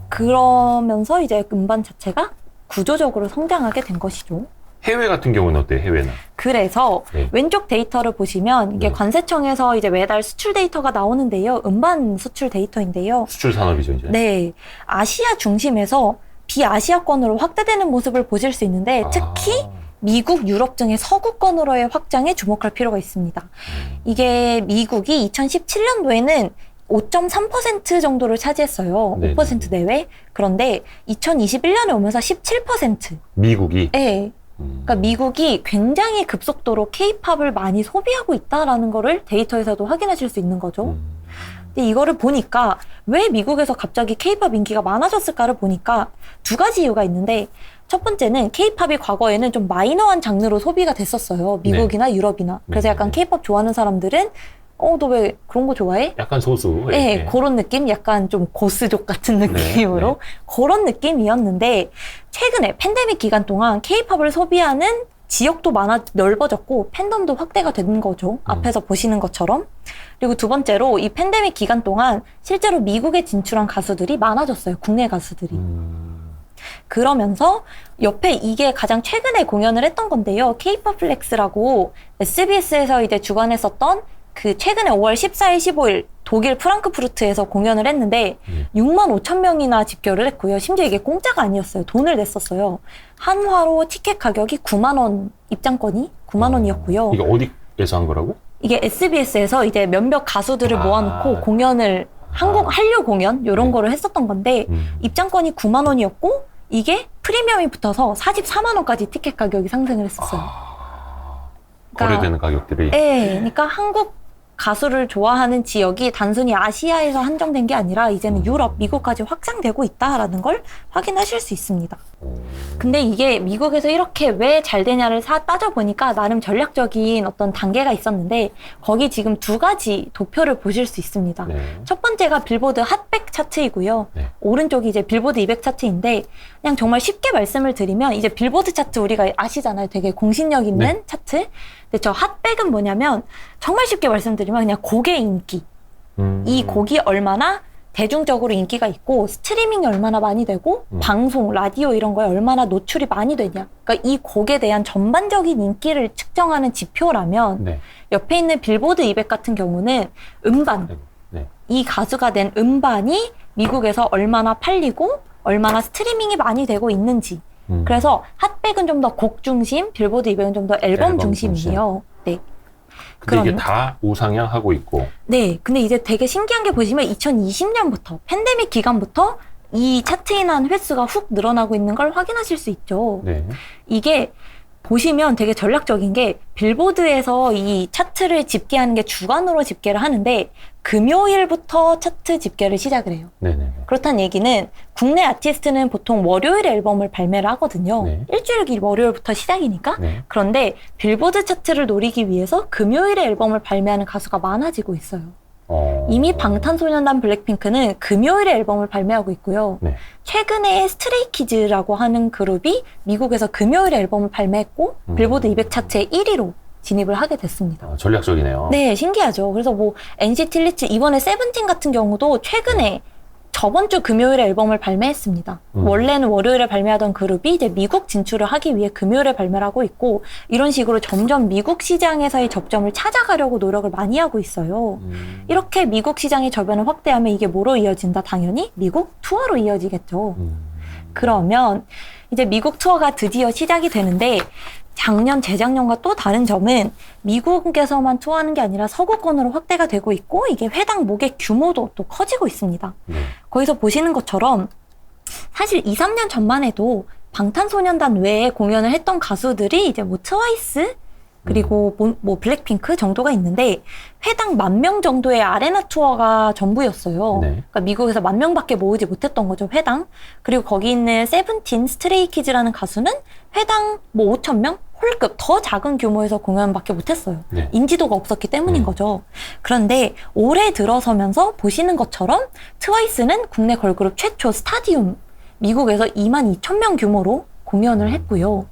Speaker 2: 그러면서 이제 음반 자체가 구조적으로 성장하게 된 것이죠.
Speaker 1: 해외 같은 경우는 어때요? 해외는?
Speaker 2: 그래서
Speaker 1: 네.
Speaker 2: 왼쪽 데이터를 보시면 이게
Speaker 1: 네.
Speaker 2: 관세청에서 이제 매달 수출 데이터가 나오는데요. 음반 수출 데이터인데요.
Speaker 1: 수출 산업이죠, 이제.
Speaker 2: 네. 아시아 중심에서 비아시아권으로 확대되는 모습을 보실 수 있는데 특히 미국, 유럽 등의 서구권으로의 확장에 주목할 필요가 있습니다. 이게 미국이 2017년도에는 5.3% 정도를 차지했어요.
Speaker 1: 네네.
Speaker 2: 5% 내외. 그런데 2021년에 오면서 17%.
Speaker 1: 미국이?
Speaker 2: 네. 그러니까 미국이 굉장히 급속도로 K-팝을 많이 소비하고 있다라는 거를 데이터에서도 확인하실 수 있는 거죠. 근데 이거를 보니까 왜 미국에서 갑자기 K-팝 인기가 많아졌을까를 보니까 두 가지 이유가 있는데 첫 번째는 K-팝이 과거에는 좀 마이너한 장르로 소비가 됐었어요. 미국이나 유럽이나. 그래서 약간 K-팝 좋아하는 사람들은 너 왜 그런 거 좋아해?
Speaker 1: 약간 소수.
Speaker 2: 네, 그런 느낌? 약간 좀 고스족 같은 느낌으로.
Speaker 1: 네.
Speaker 2: 그런 느낌이었는데, 최근에 팬데믹 기간 동안 K-팝을 소비하는 지역도 넓어졌고, 팬덤도 확대가 되는 거죠. 앞에서 보시는 것처럼. 그리고 두 번째로, 이 팬데믹 기간 동안 실제로 미국에 진출한 가수들이 많아졌어요. 국내 가수들이. 그러면서 옆에 이게 가장 최근에 공연을 했던 건데요. K-팝 플렉스라고 SBS에서 이제 주관했었던 그 최근에 5월 14일, 15일 독일 프랑크푸르트에서 공연을 했는데 6만 5천 명이나 집결을 했고요. 심지어 이게 공짜가 아니었어요. 돈을 냈었어요. 한화로 티켓 가격이 9만 원, 입장권이 9만 원이었고요.
Speaker 1: 이게 어디에서 한 거라고?
Speaker 2: 이게 SBS에서 이제 몇몇 가수들을 모아놓고 공연을 한류 공연 이런 거를 했었던 건데 입장권이 9만 원이었고 이게 프리미엄이 붙어서 44만 원까지 티켓 가격이 상승을 했었어요.
Speaker 1: 거래되는 가격들이.
Speaker 2: 네, 그러니까 한국 가수를 좋아하는 지역이 단순히 아시아에서 한정된 게 아니라 이제는 유럽, 미국까지 확장되고 있다라는 걸 확인하실 수 있습니다. 근데 이게 미국에서 이렇게 왜 잘 되냐를 따져보니까 나름 전략적인 어떤 단계가 있었는데 거기 지금 두 가지 도표를 보실 수 있습니다.
Speaker 1: 네.
Speaker 2: 첫 번째가 빌보드 핫100 차트이고요.
Speaker 1: 네.
Speaker 2: 오른쪽이 이제 빌보드 200 차트인데 그냥 정말 쉽게 말씀을 드리면 이제 빌보드 차트 우리가 아시잖아요. 되게 공신력 있는
Speaker 1: 네.
Speaker 2: 차트. 근데 저 핫백은 뭐냐면 정말 쉽게 말씀드리면 그냥 곡의 인기. 이 곡이 얼마나 대중적으로 인기가 있고 스트리밍이 얼마나 많이 되고 방송, 라디오 이런 거에 얼마나 노출이 많이 되냐. 그러니까 이 곡에 대한 전반적인 인기를 측정하는 지표라면
Speaker 1: 네.
Speaker 2: 옆에 있는 빌보드 200 같은 경우는 음반.
Speaker 1: 네.
Speaker 2: 이 가수가 낸 음반이 미국에서 얼마나 팔리고 얼마나 스트리밍이 많이 되고 있는지. 그래서 핫백은 좀 더 곡 중심, 빌보드 200은 좀 더 앨범 중심이에요. 네.
Speaker 1: 근데 이게 다 우상향하고 있고.
Speaker 2: 네. 근데 이제 되게 신기한 게 보시면 2020년부터 팬데믹 기간부터 이 차트인한 횟수가 훅 늘어나고 있는 걸 확인하실 수 있죠.
Speaker 1: 네.
Speaker 2: 이게 보시면 되게 전략적인 게 빌보드에서 이 차트를 집계하는 게 주간으로 집계를 하는데 금요일부터 차트 집계를 시작을 해요.
Speaker 1: 네네.
Speaker 2: 그렇다는 얘기는 국내 아티스트는 보통 월요일에 앨범을 발매를 하거든요.
Speaker 1: 네.
Speaker 2: 일주일 월요일부터 시작이니까.
Speaker 1: 네.
Speaker 2: 그런데 빌보드 차트를 노리기 위해서 금요일에 앨범을 발매하는 가수가 많아지고 있어요. 이미 방탄소년단 블랙핑크는 금요일에 앨범을 발매하고 있고요.
Speaker 1: 네.
Speaker 2: 최근에 스트레이키즈라고 하는 그룹이 미국에서 금요일에 앨범을 발매했고 빌보드 200 차트에 1위로 진입을 하게 됐습니다.
Speaker 1: 전략적이네요.
Speaker 2: 네, 신기하죠. 그래서 뭐 NCT 리츠 이번에 세븐틴 같은 경우도 최근에 저번 주 금요일에 앨범을 발매했습니다. 원래는 월요일에 발매하던 그룹이 이제 미국 진출을 하기 위해 금요일에 발매를 하고 있고 이런 식으로 점점 미국 시장에서의 접점을 찾아가려고 노력을 많이 하고 있어요. 이렇게 미국 시장의 저변을 확대하면 이게 뭐로 이어진다? 당연히 미국 투어로 이어지겠죠. 그러면 이제 미국 투어가 드디어 시작이 되는데 작년, 재작년과 또 다른 점은 미국에서만 투어하는 게 아니라 서구권으로 확대가 되고 있고 이게 회당 목의 규모도 또 커지고 있습니다.
Speaker 1: 네.
Speaker 2: 거기서 보시는 것처럼 사실 2, 3년 전만 해도 방탄소년단 외에 공연을 했던 가수들이 이제 뭐 트와이스 그리고 뭐 블랙핑크 정도가 있는데 회당 10,000명 정도의 아레나 투어가 전부였어요.
Speaker 1: 네.
Speaker 2: 그러니까 미국에서 10,000명밖에 모으지 못했던 거죠, 회당. 그리고 거기 있는 세븐틴, 스트레이키즈라는 가수는 회당 뭐 5,000명? 홀급 더 작은 규모에서 공연밖에 못했어요.
Speaker 1: 네.
Speaker 2: 인지도가 없었기 때문인 거죠. 그런데 올해 들어서면서 보시는 것처럼 트와이스는 국내 걸그룹 최초 스타디움 미국에서 22,000명 규모로 공연을 했고요.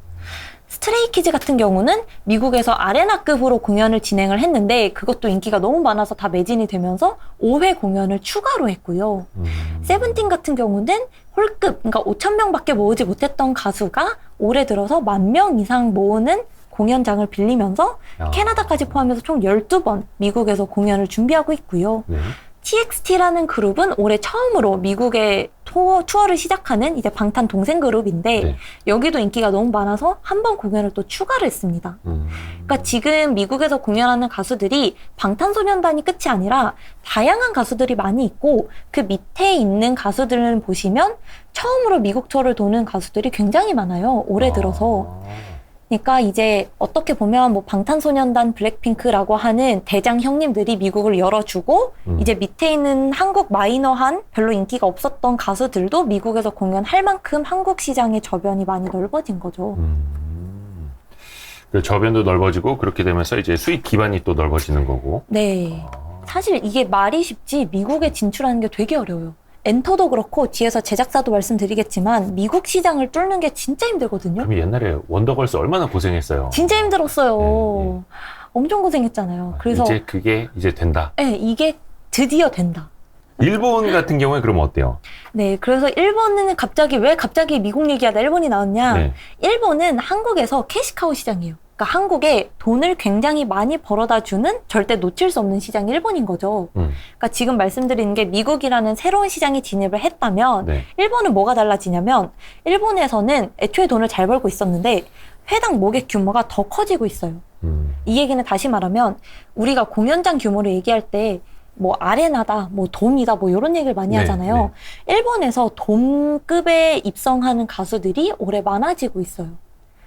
Speaker 2: 스트레이키즈 같은 경우는 미국에서 아레나급으로 공연을 진행을 했는데 그것도 인기가 너무 많아서 다 매진이 되면서 5회 공연을 추가로 했고요. 세븐틴 같은 경우는 홀급, 그러니까 5,000명밖에 모으지 못했던 가수가 올해 들어서 10,000명 이상 모으는 공연장을 빌리면서 캐나다까지 포함해서 총 12번 미국에서 공연을 준비하고 있고요.
Speaker 1: 네.
Speaker 2: TXT라는 그룹은 올해 처음으로 미국의 투어를 시작하는 이제 방탄 동생 그룹인데
Speaker 1: 네.
Speaker 2: 여기도 인기가 너무 많아서 한 번 공연을 또 추가를 했습니다. 그러니까 지금 미국에서 공연하는 가수들이 방탄소년단이 끝이 아니라 다양한 가수들이 많이 있고 그 밑에 있는 가수들을 보시면 처음으로 미국 투어를 도는 가수들이 굉장히 많아요. 올해 들어서. 그러니까 이제 어떻게 보면 뭐 방탄소년단 블랙핑크라고 하는 대장 형님들이 미국을 열어주고 이제 밑에 있는 한국 마이너한 별로 인기가 없었던 가수들도 미국에서 공연할 만큼 한국 시장의 저변이 많이 넓어진 거죠.
Speaker 1: 그 저변도 넓어지고 그렇게 되면서 이제 수익 기반이 또 넓어지는 거고.
Speaker 2: 네. 사실 이게 말이 쉽지 미국에 진출하는 게 되게 어려워요. 엔터도 그렇고 뒤에서 제작사도 말씀드리겠지만 미국 시장을 뚫는 게 진짜 힘들거든요.
Speaker 1: 그럼 옛날에 원더걸스 얼마나 고생했어요.
Speaker 2: 진짜 힘들었어요.
Speaker 1: 네.
Speaker 2: 엄청 고생했잖아요. 그래서
Speaker 1: 이제 그게 이제 된다.
Speaker 2: 네, 이게 드디어 된다.
Speaker 1: 일본 같은 경우에 그럼 어때요?
Speaker 2: 네, 그래서 일본은 왜 갑자기 미국 얘기하다 일본이 나왔냐?
Speaker 1: 네.
Speaker 2: 일본은 한국에서 캐시카우 시장이에요. 그러니까 한국에 돈을 굉장히 많이 벌어다 주는 절대 놓칠 수 없는 시장이 일본인 거죠. 그러니까 지금 말씀드리는 게 미국이라는 새로운 시장에 진입을 했다면
Speaker 1: 네.
Speaker 2: 일본은 뭐가 달라지냐면 일본에서는 애초에 돈을 잘 벌고 있었는데 회당 모객 규모가 더 커지고 있어요. 이 얘기는 다시 말하면 우리가 공연장 규모를 얘기할 때 뭐 아레나다, 뭐 돔이다, 뭐 이런 얘기를 많이
Speaker 1: 네,
Speaker 2: 하잖아요. 일본에서 돔급에 입성하는 가수들이 올해 많아지고 있어요.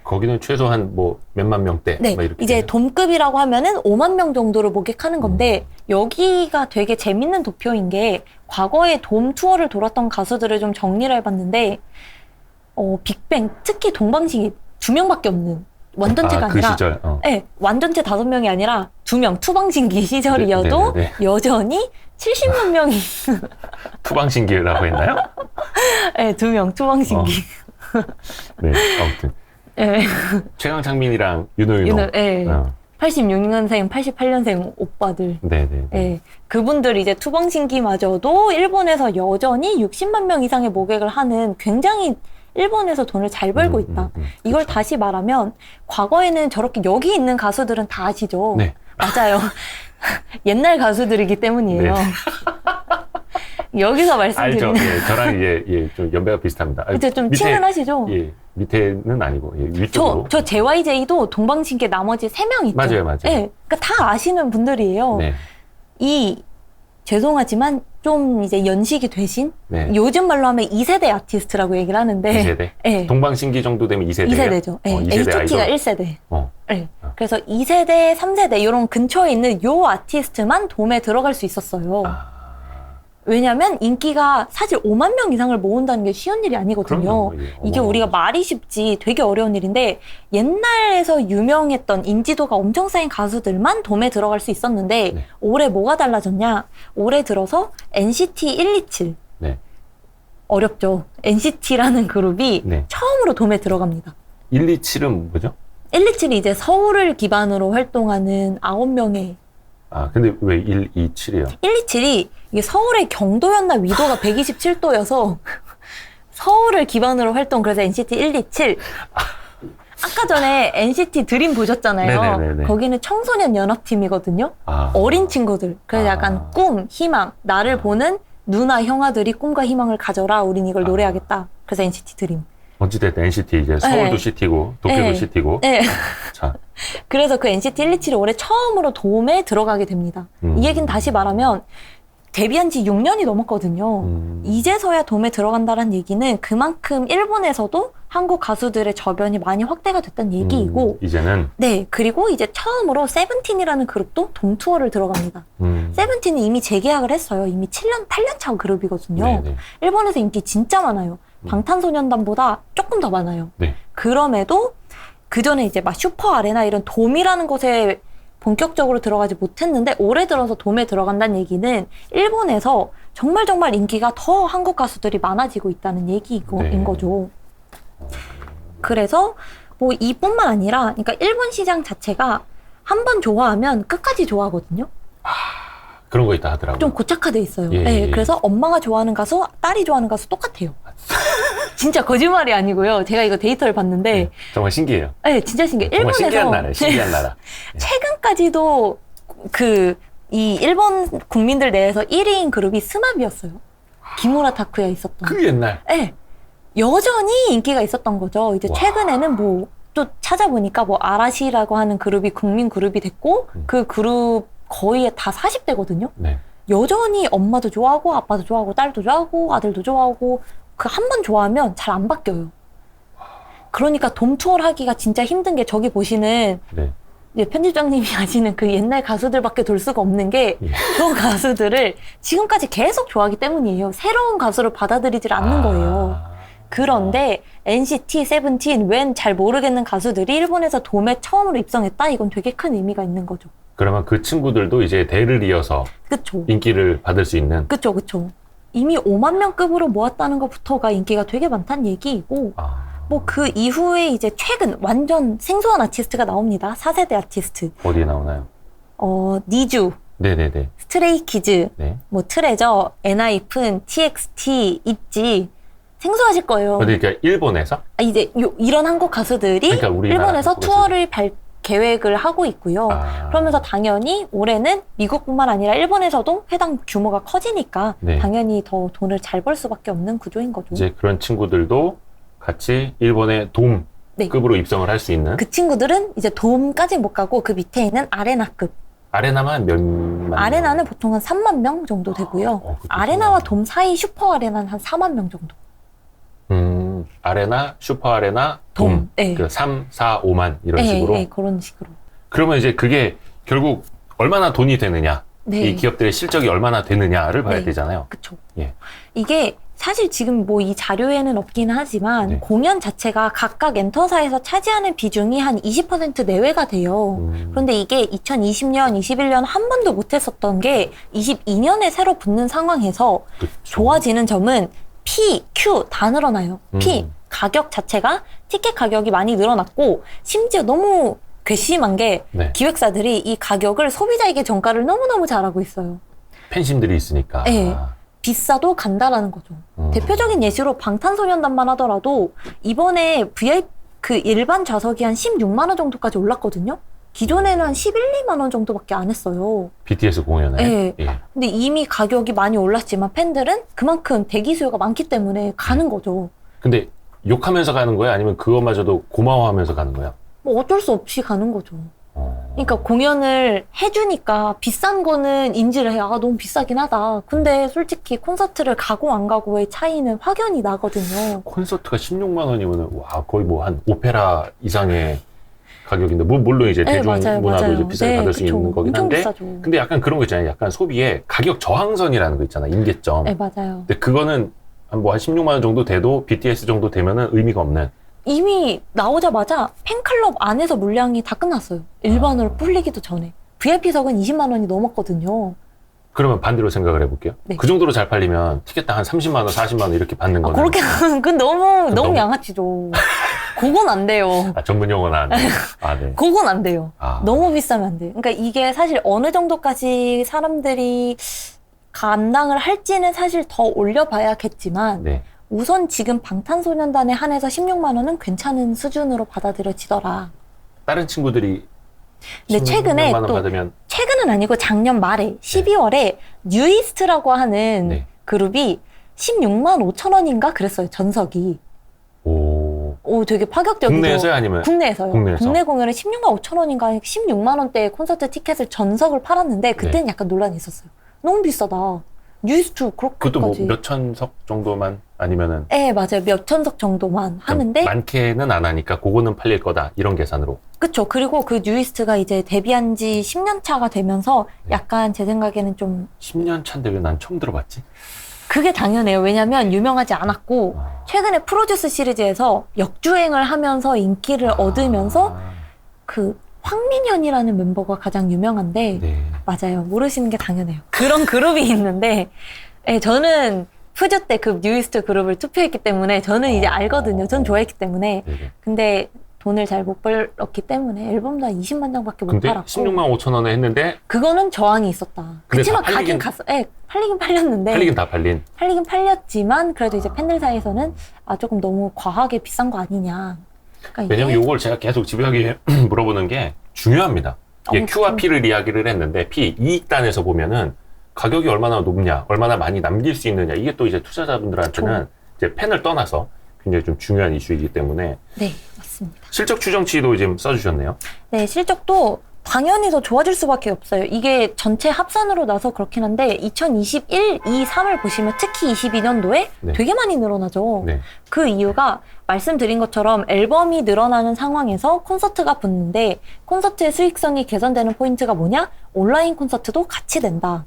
Speaker 1: 거기는 최소한 뭐 몇만 명대.
Speaker 2: 네,
Speaker 1: 막 이렇게
Speaker 2: 이제
Speaker 1: 되나요?
Speaker 2: 돔급이라고 하면은 5만 명 정도를 모객하는 건데 여기가 되게 재밌는 도표인 게 과거에 돔 투어를 돌았던 가수들을 좀 정리를 해봤는데 빅뱅, 특히 동방신기 2명밖에 없는 완전체가
Speaker 1: 그
Speaker 2: 아니라
Speaker 1: 시절.
Speaker 2: 네, 완전체 5명이 아니라 2명 투방신기 시절이어도
Speaker 1: 네.
Speaker 2: 여전히 70만 명이
Speaker 1: 투방신기라고 했나요?
Speaker 2: 네, 2명 투방신기
Speaker 1: 네, 아무튼
Speaker 2: 네.
Speaker 1: 최강창민이랑 윤호윤호.
Speaker 2: 네. 86년생, 88년생 오빠들.
Speaker 1: 네네.
Speaker 2: 네. 그분들 이제 투방신기마저도 일본에서 여전히 60만 명 이상의 모객을 하는 굉장히 일본에서 돈을 잘 벌고 있다. 이걸
Speaker 1: 그렇죠.
Speaker 2: 다시 말하면 과거에는 저렇게 여기 있는 가수들은 다 아시죠?
Speaker 1: 네.
Speaker 2: 맞아요. 옛날 가수들이기 때문이에요.
Speaker 1: 네.
Speaker 2: 여기서
Speaker 1: 알죠.
Speaker 2: 말씀드리는
Speaker 1: 예, 저랑 좀 연배가 비슷합니다.
Speaker 2: 이제 좀 친근하시죠?
Speaker 1: 예, 밑에는 아니고 위쪽으로.
Speaker 2: 저 JYJ도 동방신기 나머지 3명 있죠?
Speaker 1: 맞아요.
Speaker 2: 네, 그러니까 다 아시는 분들이에요.
Speaker 1: 네.
Speaker 2: 죄송하지만 좀 이제 연식이 되신
Speaker 1: 네.
Speaker 2: 요즘 말로 하면 2세대 아티스트라고 얘기를 하는데
Speaker 1: 2세대.
Speaker 2: 네.
Speaker 1: 동방신기 정도 되면 2세대예요.
Speaker 2: 2세대죠. 네.
Speaker 1: 2세대
Speaker 2: HT가
Speaker 1: 아이돌.
Speaker 2: 1세대. 네.
Speaker 1: 아.
Speaker 2: 그래서 2세대, 3세대 이런 근처에 있는 요 아티스트만 돔에 들어갈 수 있었어요. 왜냐면 인기가 사실 5만 명 이상을 모은다는 게 쉬운 일이 아니거든요.
Speaker 1: 그럼요. 예.
Speaker 2: 이게 우리가 말이 쉽지 되게 어려운 일인데 옛날에서 유명했던 인지도가 엄청 쌓인 가수들만 돔에 들어갈 수 있었는데
Speaker 1: 네.
Speaker 2: 올해 뭐가 달라졌냐? 올해 들어서 NCT 127
Speaker 1: 네.
Speaker 2: 어렵죠. NCT라는 그룹이
Speaker 1: 네.
Speaker 2: 처음으로 돔에 들어갑니다.
Speaker 1: 127은 뭐죠?
Speaker 2: 127이 이제 서울을 기반으로 활동하는 9명의
Speaker 1: 근데 왜 127이요?
Speaker 2: 127이 이게 서울의 경도였나 위도가 127도여서 서울을 기반으로 활동 그래서 NCT 127 아까 전에 NCT 드림 보셨잖아요.
Speaker 1: 네네네네.
Speaker 2: 거기는 청소년 연합팀이거든요. 어린 친구들. 그래서 약간 꿈, 희망, 나를 보는 누나, 형아들이 꿈과 희망을 가져라. 우린 이걸 노래하겠다. 그래서 NCT 드림.
Speaker 1: 어찌됐든 NCT 이제 서울도
Speaker 2: 네.
Speaker 1: 시티고 도쿄도
Speaker 2: 네.
Speaker 1: 시티고.
Speaker 2: 네.
Speaker 1: 자,
Speaker 2: 그래서 그 NCT 127이 올해 처음으로 돔에 들어가게 됩니다. 이 얘기는 다시 말하면 데뷔한 지 6년이 넘었거든요. 이제서야 돔에 들어간다는 얘기는 그만큼 일본에서도 한국 가수들의 저변이 많이 확대가 됐다는 얘기이고
Speaker 1: 이제는
Speaker 2: 네, 그리고 이제 처음으로 세븐틴이라는 그룹도 돔 투어를 들어갑니다. 세븐틴은 이미 재계약을 했어요. 이미 7년, 8년 차 그룹이거든요.
Speaker 1: 네네.
Speaker 2: 일본에서 인기 진짜 많아요. 방탄소년단보다 조금 더 많아요.
Speaker 1: 네.
Speaker 2: 그럼에도 그 전에 이제 막 슈퍼 아레나 이런 돔이라는 곳에 본격적으로 들어가지 못했는데 올해 들어서 돔에 들어간다는 얘기는 일본에서 정말 정말 인기가 더 한국 가수들이 많아지고 있다는 얘기인
Speaker 1: 네.
Speaker 2: 거죠. 그래서 뭐 이뿐만 아니라 그러니까 일본 시장 자체가 한 번 좋아하면 끝까지 좋아하거든요.
Speaker 1: 그런 거 있다 하더라고요.
Speaker 2: 좀 고착화돼 있어요.
Speaker 1: 예,
Speaker 2: 네,
Speaker 1: 예.
Speaker 2: 그래서 엄마가 좋아하는 가수, 딸이 좋아하는 가수 똑같아요. 진짜 거짓말이 아니고요. 제가 이거 데이터를 봤는데,
Speaker 1: 네, 정말 신기해요.
Speaker 2: 네, 진짜 신기해요.
Speaker 1: 정말
Speaker 2: 일본에서
Speaker 1: 신기한 나라예요. 신기한 나라.
Speaker 2: 최근까지도 이 일본 국민들 내에서 1위인 그룹이 스마비였어요. 기무라 타쿠야 있었던.
Speaker 1: 그 옛날.
Speaker 2: 네, 여전히 인기가 있었던 거죠. 이제
Speaker 1: 와.
Speaker 2: 최근에는 뭐 또 찾아보니까 뭐 아라시라고 하는 그룹이 국민 그룹이 됐고 그 그룹 거의 다 40대거든요.
Speaker 1: 네.
Speaker 2: 여전히 엄마도 좋아하고 아빠도 좋아하고 딸도 좋아하고 아들도 좋아하고 그 한 번 좋아하면 잘 안 바뀌어요. 그러니까 돔 투어를 하기가 진짜 힘든 게 저기 보시는
Speaker 1: 네.
Speaker 2: 이제 편집장님이 아시는 그 옛날 가수들밖에 돌 수가 없는 게
Speaker 1: 예.
Speaker 2: 그 가수들을 지금까지 계속 좋아하기 때문이에요. 새로운 가수를 받아들이질 않는 거예요. 그런데 NCT, 세븐틴, 웬 잘 모르겠는 가수들이 일본에서 돔에 처음으로 입성했다? 이건 되게 큰 의미가 있는 거죠.
Speaker 1: 그러면 그 친구들도 이제 대를 이어서
Speaker 2: 그쵸?
Speaker 1: 인기를 받을 수 있는.
Speaker 2: 그쵸. 이미 5만 명급으로 모았다는 것부터가 인기가 되게 많다는 얘기이고, 뭐 그 이후에 이제 최근 완전 생소한 아티스트가 나옵니다. 4세대 아티스트.
Speaker 1: 어디에 나오나요?
Speaker 2: 니쥬,
Speaker 1: 네네네.
Speaker 2: 스트레이키즈,
Speaker 1: 네.
Speaker 2: 뭐 트레저, 엔하이픈, TXT, 있지. 생소하실 거예요.
Speaker 1: 그러니까 일본에서?
Speaker 2: 이제 이런 한국 가수들이
Speaker 1: 그러니까 우리나라
Speaker 2: 일본에서
Speaker 1: 한국
Speaker 2: 투어를 계획을 하고 있고요. 그러면서 당연히 올해는 미국뿐만 아니라 일본에서도 해당 규모가 커지니까
Speaker 1: 네.
Speaker 2: 당연히 더 돈을 잘 벌 수밖에 없는 구조인 거죠.
Speaker 1: 이제 그런 친구들도 같이 일본의 돔급으로
Speaker 2: 네.
Speaker 1: 입성을 할 수 있는.
Speaker 2: 그 친구들은 이제 돔까지 못 가고 그 밑에 있는 아레나급.
Speaker 1: 아레나만 몇만 명?
Speaker 2: 아레나는 보통 한 3만 명 정도 되고요.
Speaker 1: 그렇구나.
Speaker 2: 아레나와 돔 사이 슈퍼 아레나는 한 4만 명 정도.
Speaker 1: 아레나, 슈퍼 아레나, 돔.
Speaker 2: 네.
Speaker 1: 그 3, 4, 5만 이런 식으로.
Speaker 2: 네, 그런 식으로.
Speaker 1: 그러면 이제 그게 결국 얼마나 돈이 되느냐,
Speaker 2: 네.
Speaker 1: 이 기업들의 실적이 얼마나 되느냐를 봐야
Speaker 2: 네.
Speaker 1: 되잖아요.
Speaker 2: 그쵸.
Speaker 1: 예.
Speaker 2: 이게 사실 지금 뭐 이 자료에는 없기는 하지만
Speaker 1: 네.
Speaker 2: 공연 자체가 각각 엔터사에서 차지하는 비중이 한 20% 내외가 돼요. 그런데 이게 2020년, 21년 한 번도 못했었던 게 22년에 새로 붙는 상황에서
Speaker 1: 그쵸.
Speaker 2: 좋아지는 점은 P, Q 다 늘어나요. P, 가격 자체가 티켓 가격이 많이 늘어났고 심지어 너무 괘씸한 게
Speaker 1: 네.
Speaker 2: 기획사들이 이 가격을 소비자에게 전가를 너무너무 잘하고 있어요.
Speaker 1: 팬심들이 있으니까.
Speaker 2: 네. 비싸도 간다라는 거죠. 대표적인 예시로 방탄소년단만 하더라도 이번에 VIP 그 일반 좌석이 한 16만 원 정도까지 올랐거든요. 기존에는 한 11, 2만 원 정도밖에 안 했어요.
Speaker 1: BTS 공연에.
Speaker 2: 네.
Speaker 1: 예.
Speaker 2: 근데 이미 가격이 많이 올랐지만 팬들은 그만큼 대기 수요가 많기 때문에 가는 거죠.
Speaker 1: 근데 욕하면서 가는 거예요? 아니면 그것마저도 고마워하면서 가는 거예요?
Speaker 2: 뭐 어쩔 수 없이 가는 거죠. 그러니까 공연을 해주니까 비싼 거는 인지를 해요. 너무 비싸긴 하다. 근데 솔직히 콘서트를 가고 안 가고의 차이는 확연히 나거든요.
Speaker 1: 콘서트가 16만 원이면 와 거의 뭐 한 오페라 이상의 가격인데 물론 이제
Speaker 2: 네,
Speaker 1: 대중문화도
Speaker 2: 맞아요.
Speaker 1: 이제 비싸게
Speaker 2: 네,
Speaker 1: 받을 수
Speaker 2: 그쵸.
Speaker 1: 있는 거긴
Speaker 2: 엄청
Speaker 1: 한데
Speaker 2: 비싸죠.
Speaker 1: 근데 약간 그런 거 있잖아요. 약간 소비에 가격 저항선이라는 거 있잖아. 임계점.
Speaker 2: 네, 맞아요.
Speaker 1: 근데 그거는 한 16만 원 정도 돼도 BTS 정도 되면은 의미가 없는.
Speaker 2: 이미 나오자마자 팬클럽 안에서 물량이 다 끝났어요. 일반으로 불리기도 전에. VIP석은 20만 원이 넘었거든요.
Speaker 1: 그러면 반대로 생각을 해볼게요.
Speaker 2: 네.
Speaker 1: 그 정도로 잘 팔리면 티켓당 한 30만 원, 40만 원 이렇게 받는 거는.
Speaker 2: 그렇게 그건 너무
Speaker 1: 너무-
Speaker 2: 양아치죠. 그건 안 돼요.
Speaker 1: 전문 용어는 안 돼. 네.
Speaker 2: 그건 안 돼요.
Speaker 1: 아.
Speaker 2: 너무 비싸면 안 돼요. 그러니까 이게 사실 어느 정도까지 사람들이 감당을 할지는 사실 더 올려봐야겠지만
Speaker 1: 네.
Speaker 2: 우선 지금 방탄소년단에 한해서 16만 원은 괜찮은 수준으로 받아들여지더라.
Speaker 1: 다른 친구들이
Speaker 2: 근데 최근에
Speaker 1: 16만 원
Speaker 2: 또
Speaker 1: 받으면
Speaker 2: 최근은 아니고 작년 말에 12월에 뉴이스트라고 하는
Speaker 1: 네.
Speaker 2: 그룹이 16만 5천 원인가 그랬어요. 전석이. 오, 되게 파격적이죠.
Speaker 1: 국내에서요 아니면
Speaker 2: 국내에서요.
Speaker 1: 국내에서?
Speaker 2: 국내 공연에 16만 5천 원인가 16만 원대의 콘서트 티켓을 전석을 팔았는데 그때는
Speaker 1: 네.
Speaker 2: 약간 논란이 있었어요. 너무 비싸다. 뉴이스트
Speaker 1: 그것도 뭐
Speaker 2: 그렇게까지.
Speaker 1: 몇 천석 정도만 아니면은
Speaker 2: 네, 맞아요. 몇 천석 정도만 하는데
Speaker 1: 많게는 안 하니까 그거는 팔릴 거다 이런 계산으로.
Speaker 2: 그쵸. 그리고 그 뉴이스트가 이제 데뷔한 지 10년 차가 되면서
Speaker 1: 네.
Speaker 2: 약간 제 생각에는 좀
Speaker 1: 10년 차인데 왜 난 처음 들어봤지?
Speaker 2: 그게 당연해요. 왜냐면 유명하지 않았고 최근에 프로듀스 시리즈에서 역주행을 하면서 인기를 얻으면서 그 황민현이라는 멤버가 가장 유명한데
Speaker 1: 네.
Speaker 2: 맞아요. 모르시는 게 당연해요. 그런 그룹이 있는데 예, 저는 푸주 때 그 뉴이스트 그룹을 투표했기 때문에 저는 이제 알거든요. 전 좋아했기 때문에.
Speaker 1: 네네.
Speaker 2: 근데 돈을 잘 못 벌었기 때문에 앨범도 한 20만 장밖에 못
Speaker 1: 근데
Speaker 2: 팔았고
Speaker 1: 16만 5천 원에 했는데
Speaker 2: 그거는 저항이 있었다.
Speaker 1: 근데
Speaker 2: 그치만
Speaker 1: 다
Speaker 2: 가긴 갔어. 예, 팔리긴 팔렸는데
Speaker 1: 팔리긴 다 팔린.
Speaker 2: 팔리긴 팔렸지만 그래도 이제 팬들 사이에서는 아 조금 너무 과하게 비싼 거 아니냐. 그러니까
Speaker 1: 왜냐면
Speaker 2: 이게
Speaker 1: 요걸 제가 계속 집요하게 물어보는 게 중요합니다. 이게 Q와 P를 이야기를 했는데 P, 이익단에서 보면은 가격이 얼마나 높냐, 얼마나 많이 남길 수 있느냐, 이게 또 이제 투자자분들한테는 이제 팬을 떠나서 굉장히 좀 중요한 이슈이기 때문에
Speaker 2: 네, 맞습니다.
Speaker 1: 실적 추정치도 지금 써주셨네요.
Speaker 2: 네, 실적도 당연히 더 좋아질 수밖에 없어요. 이게 전체 합산으로 나서 그렇긴 한데 2021, 2, 3을 보시면 특히 22년도에
Speaker 1: 네.
Speaker 2: 되게 많이 늘어나죠.
Speaker 1: 네.
Speaker 2: 그 이유가 말씀드린 것처럼 앨범이 늘어나는 상황에서 콘서트가 붙는데 콘서트의 수익성이 개선되는 포인트가 뭐냐? 온라인 콘서트도 같이 된다.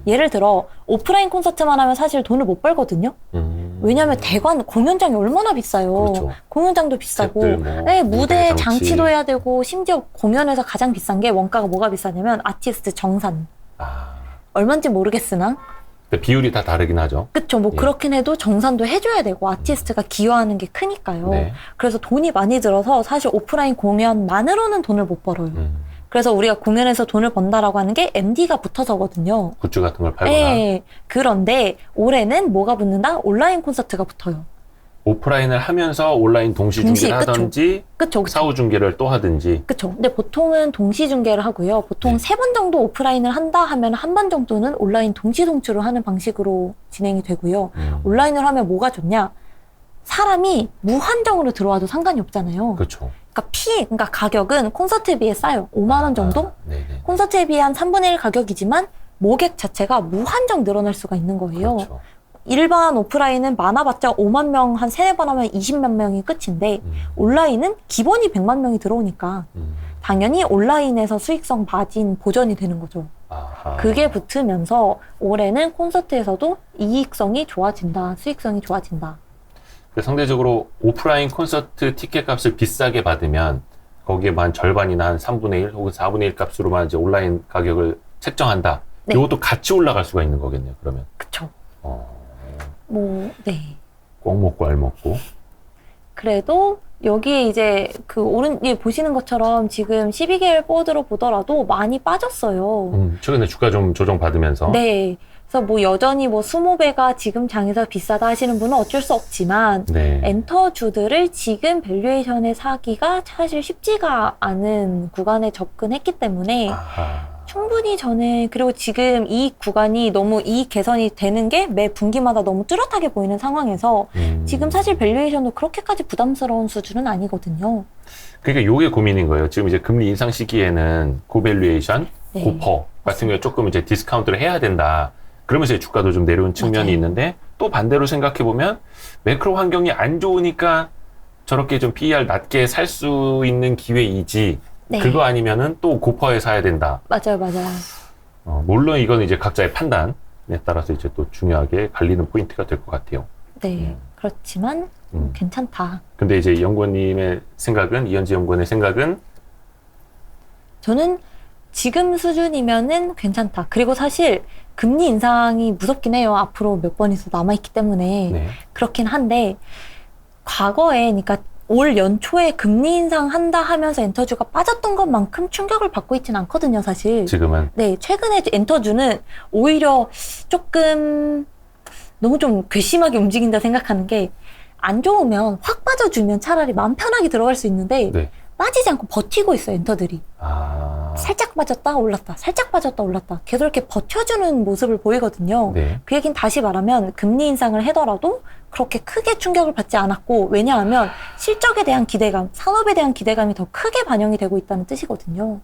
Speaker 2: 예를 들어 오프라인 콘서트만 하면 사실 돈을 못 벌거든요. 왜냐하면 대관 공연장이 얼마나 비싸요.
Speaker 1: 그렇죠.
Speaker 2: 공연장도 비싸고
Speaker 1: 셋들 뭐,
Speaker 2: 네, 무대
Speaker 1: 장치.
Speaker 2: 장치도 해야 되고 심지어 공연에서 가장 비싼 게 원가가 뭐가 비싸냐면 아티스트 정산.
Speaker 1: 아,
Speaker 2: 얼마인지 모르겠으나
Speaker 1: 근데 비율이 다 다르긴 하죠.
Speaker 2: 그쵸. 뭐
Speaker 1: 예.
Speaker 2: 그렇긴 해도 정산도 해줘야 되고 아티스트가 기여하는 게 크니까요.
Speaker 1: 네.
Speaker 2: 그래서 돈이 많이 들어서 사실 오프라인 공연만으로는 돈을 못 벌어요. 그래서 우리가 공연에서 돈을 번다라고 하는 게 MD가 붙어서거든요.
Speaker 1: 굿즈 같은 걸 팔거나
Speaker 2: 네. 그런데 올해는 뭐가 붙는다? 온라인 콘서트가 붙어요.
Speaker 1: 오프라인을 하면서 온라인 동시 중계를
Speaker 2: 그쵸.
Speaker 1: 하든지
Speaker 2: 그쵸.
Speaker 1: 사후 중계를 또 하든지.
Speaker 2: 그쵸. 근데 보통은 동시 중계를 하고요. 보통
Speaker 1: 네.
Speaker 2: 3번 정도 오프라인을 한다 하면 한 번 정도는 온라인 동시 송출을 하는 방식으로 진행이 되고요. 온라인을 하면 뭐가 좋냐? 사람이 무한정으로 들어와도 상관이 없잖아요.
Speaker 1: 그렇죠.
Speaker 2: 그러니까 가격은 콘서트에 비해 싸요. 5만 원 정도?
Speaker 1: 아, 네네.
Speaker 2: 콘서트에 비해 한 3분의 1 가격이지만 모객 자체가 무한정 늘어날 수가 있는 거예요.
Speaker 1: 그렇죠.
Speaker 2: 일반 오프라인은 많아봤자 5만 명 한 3-4번 하면 20만 명이 끝인데 온라인은 기본이 100만 명이 들어오니까 당연히 온라인에서 수익성 마진 보전이 되는 거죠.
Speaker 1: 아하.
Speaker 2: 그게 붙으면서 올해는 콘서트에서도 이익성이 좋아진다. 수익성이 좋아진다.
Speaker 1: 상대적으로 오프라인 콘서트 티켓 값을 비싸게 받으면 거기에 한 절반이나 한 3분의 1 혹은 4분의 1 값으로만 이제 온라인 가격을 책정한다.
Speaker 2: 네.
Speaker 1: 이것도 같이 올라갈 수가 있는 거겠네요, 그러면.
Speaker 2: 그쵸.
Speaker 1: 어,
Speaker 2: 네.
Speaker 1: 꼭 먹고 알 먹고.
Speaker 2: 그래도 여기에 이제 보시는 것처럼 지금 12개월 보드로 보더라도 많이 빠졌어요.
Speaker 1: 최근에 주가 좀 조정 받으면서.
Speaker 2: 네. 그래서 뭐 여전히 뭐 수모배가 지금 장에서 비싸다 하시는 분은 어쩔 수 없지만
Speaker 1: 네.
Speaker 2: 엔터주들을 지금 밸류에이션에 사기가 사실 쉽지가 않은 구간에 접근했기 때문에
Speaker 1: 아하.
Speaker 2: 충분히 저는 그리고 지금 이익 구간이 너무 이익 개선이 되는 게 매 분기마다 너무 뚜렷하게 보이는 상황에서 지금 사실 밸류에이션도 그렇게까지 부담스러운 수준은 아니거든요.
Speaker 1: 그러니까 요게 고민인 거예요. 지금 이제 금리 인상 시기에는 고밸류에이션,
Speaker 2: 네.
Speaker 1: 고퍼 같은 경우에 조금 이제 디스카운트를 해야 된다. 그러면서 주가도 좀 내려온 측면이
Speaker 2: 맞아요.
Speaker 1: 있는데 또 반대로 생각해 보면 매크로 환경이 안 좋으니까 저렇게 좀 PER 낮게 살 수 있는 기회이지.
Speaker 2: 네.
Speaker 1: 그거 아니면은 또 고퍼에 사야 된다.
Speaker 2: 맞아요.
Speaker 1: 물론 이건 이제 각자의 판단에 따라서 이제 또 중요하게 갈리는 포인트가 될 것 같아요.
Speaker 2: 네. 그렇지만 괜찮다.
Speaker 1: 근데 이제 연구원님의 생각은, 이현지 연구원의 생각은
Speaker 2: 저는 지금 수준이면은 괜찮다. 그리고 사실 금리 인상이 무섭긴 해요. 앞으로 몇 번 있어 남아있기 때문에.
Speaker 1: 네.
Speaker 2: 그렇긴 한데 과거에 그러니까 올 연초에 금리 인상한다 하면서 엔터주가 빠졌던 것만큼 충격을 받고 있지는 않거든요, 사실.
Speaker 1: 지금은
Speaker 2: 네, 최근에 엔터주는 오히려 조금 너무 좀 괘씸하게 움직인다 생각하는 게 안 좋으면 확 빠져주면 차라리 마음 편하게 들어갈 수 있는데
Speaker 1: 네.
Speaker 2: 빠지지 않고 버티고 있어요, 엔터들이.
Speaker 1: 아,
Speaker 2: 살짝 빠졌다 올랐다, 살짝 빠졌다 올랐다. 계속 이렇게 버텨주는 모습을 보이거든요.
Speaker 1: 네.
Speaker 2: 그 얘기는 다시 말하면 금리 인상을 하더라도 그렇게 크게 충격을 받지 않았고, 왜냐하면 실적에 대한 기대감, 산업에 대한 기대감이 더 크게 반영이 되고 있다는 뜻이거든요.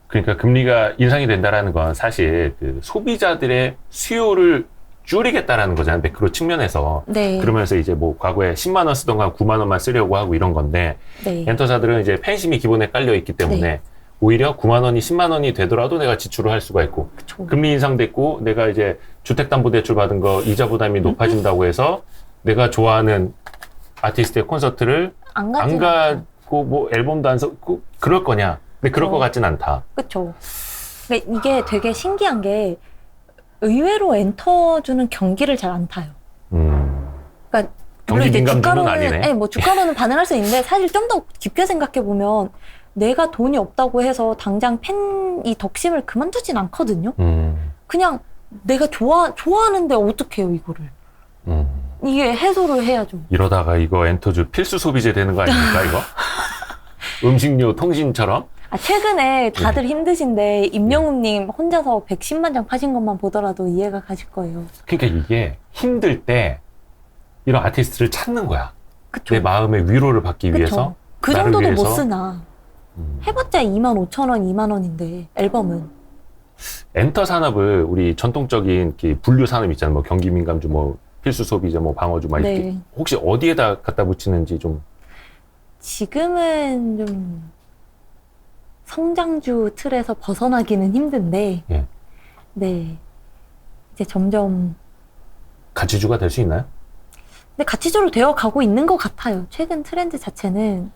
Speaker 1: 그러니까 금리가 인상이 된다라는 건 사실 그 소비자들의 수요를 줄이겠다라는 거잖아요. 매크로 측면에서.
Speaker 2: 네.
Speaker 1: 그러면서 이제 뭐 과거에 10만 원 쓰던 거 9만 원만 쓰려고 하고 이런 건데
Speaker 2: 네.
Speaker 1: 엔터사들은 이제 팬심이 기본에 깔려 있기 때문에
Speaker 2: 네.
Speaker 1: 오히려 9만 원이 10만 원이 되더라도 내가 지출을 할 수가 있고
Speaker 2: 그쵸.
Speaker 1: 금리 인상됐고 내가 이제 주택담보대출 받은 거 이자 부담이 높아진다고 해서 내가 좋아하는 아티스트의 콘서트를 안 가고 뭐 앨범도 안 써 그럴 거냐? 근데 그럴 것 같진 않다.
Speaker 2: 그렇죠. 그러니까 이게 되게 신기한 게 의외로 엔터주는 경기를 잘 안 타요. 그러니까
Speaker 1: 경기
Speaker 2: 이제
Speaker 1: 민감주는 아니네.
Speaker 2: 네, 뭐 주가로는 반응할 수 있는데 사실 좀 더 깊게 생각해 보면 내가 돈이 없다고 해서 당장 팬이 덕심을 그만두진 않거든요. 그냥 내가 좋아하는데 어떻게 해요 이거를? 이게 해소를 해야죠.
Speaker 1: 이러다가 이거 엔터주 필수 소비재 되는 거 아닙니까 이거? 음식료, 통신처럼?
Speaker 2: 최근에 다들 힘드신데 임영웅님 혼자서 110만 장 파신 것만 보더라도 이해가 가실 거예요.
Speaker 1: 그러니까 이게 힘들 때 이런 아티스트를 찾는 거야.
Speaker 2: 그쵸?
Speaker 1: 내 마음의 위로를 받기
Speaker 2: 그쵸?
Speaker 1: 위해서.
Speaker 2: 그
Speaker 1: 나를
Speaker 2: 정도도 못
Speaker 1: 위해서.
Speaker 2: 쓰나. 해봤자 25,000원, 2만 원인데 앨범은.
Speaker 1: 엔터 산업을 우리 전통적인 이렇게 분류 산업 있잖아요. 뭐 경기 민감주, 뭐 필수 소비재, 뭐 방어주 막 이렇게
Speaker 2: 네.
Speaker 1: 혹시 어디에다 갖다 붙이는지 좀.
Speaker 2: 지금은 좀 성장주 틀에서 벗어나기는 힘든데,
Speaker 1: 예.
Speaker 2: 네. 이제 점점,
Speaker 1: 가치주가 될 수 있나요?
Speaker 2: 근데 가치주로 되어 가고 있는 것 같아요. 최근 트렌드 자체는.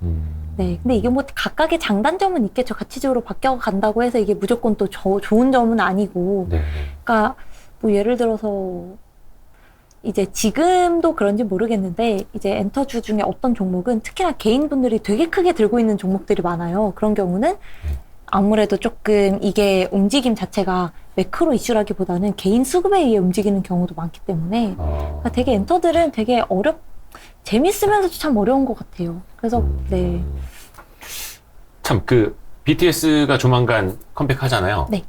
Speaker 2: 네. 근데 이게 뭐 각각의 장단점은 있겠죠. 가치주로 바뀌어 간다고 해서 이게 무조건 또 좋은 점은 아니고.
Speaker 1: 네.
Speaker 2: 그러니까 뭐 예를 들어서 이제 지금도 그런지 모르겠는데 이제 엔터주 중에 어떤 종목은 특히나 개인분들이 되게 크게 들고 있는 종목들이 많아요. 그런 경우는 아무래도 조금 이게 움직임 자체가 매크로 이슈라기보다는 개인 수급에 의해 움직이는 경우도 많기 때문에 그러니까 되게 엔터들은 되게 재밌으면서도 참 어려운 것 같아요. 그래서 네.
Speaker 1: 참 그 BTS가 조만간 컴백하잖아요.
Speaker 2: 네.